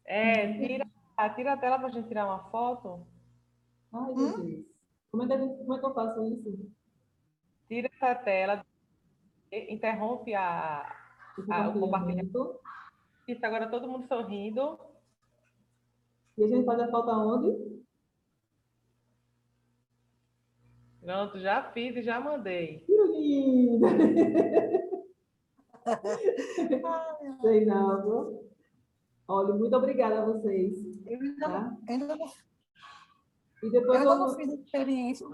é. tira a tela para a gente tirar uma foto. Ai, meu Hum? Deus. Como é que eu faço isso? Tira essa tela, interrompe O o compartilhamento. compartilhamento. Isso, agora todo mundo sorrindo. E a gente faz a falta onde? Pronto, já fiz e já mandei. Que linda! Sei não, viu? Olha, muito obrigada a vocês, Eu ainda, não- tá? ainda não, E eu depois ainda não fiz a experiência com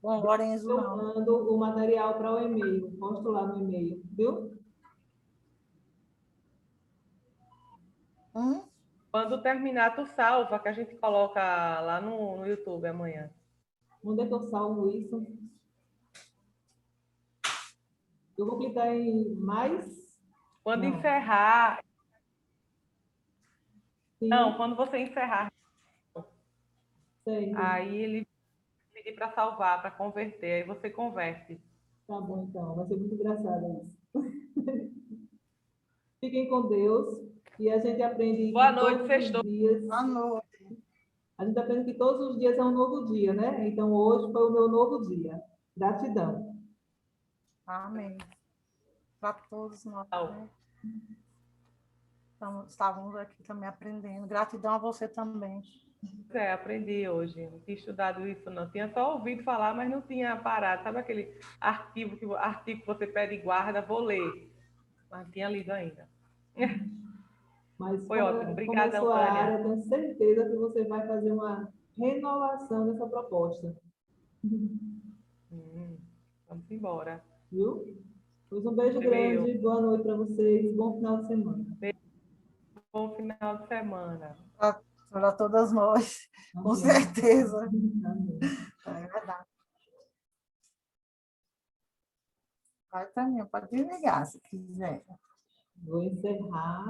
o Lorenzo, eu não. mando o material para o e-mail, posto lá no e-mail, viu? Hum? Quando terminar, tu salva, que a gente coloca lá no YouTube amanhã. Onde é que eu salvo isso? Eu vou clicar em mais? Quando Não. encerrar, não, Sim, quando você encerrar, certo. aí ele pedir para salvar, para converter, aí você converte. Tá bom, então. Vai ser muito engraçado isso. Fiquem com Deus. E a gente aprende Boa que noite, todos os sextou. dias À noite. A gente aprende que todos os dias é um novo dia, né? Então, hoje foi o meu novo dia. Gratidão. Amém. Para todos nós, né? Estávamos aqui também aprendendo. Gratidão a você também. Aprendi hoje. Não tinha estudado isso, não. Tinha só ouvido falar, mas não tinha parado. Sabe aquele artigo que você pede e guarda? Vou ler. Mas não tinha lido ainda. Mas Foi ótimo. como é Obrigadão, sua área, Tânia. eu tenho certeza que você vai fazer uma renovação dessa proposta. Vamos embora. Viu? Pois um beijo Meu, grande, boa noite para vocês, bom final de semana. bom final de semana. Para todas nós, com Amém. certeza. Amém. É verdade. Vai também, pode desligar se quiser. Vou encerrar.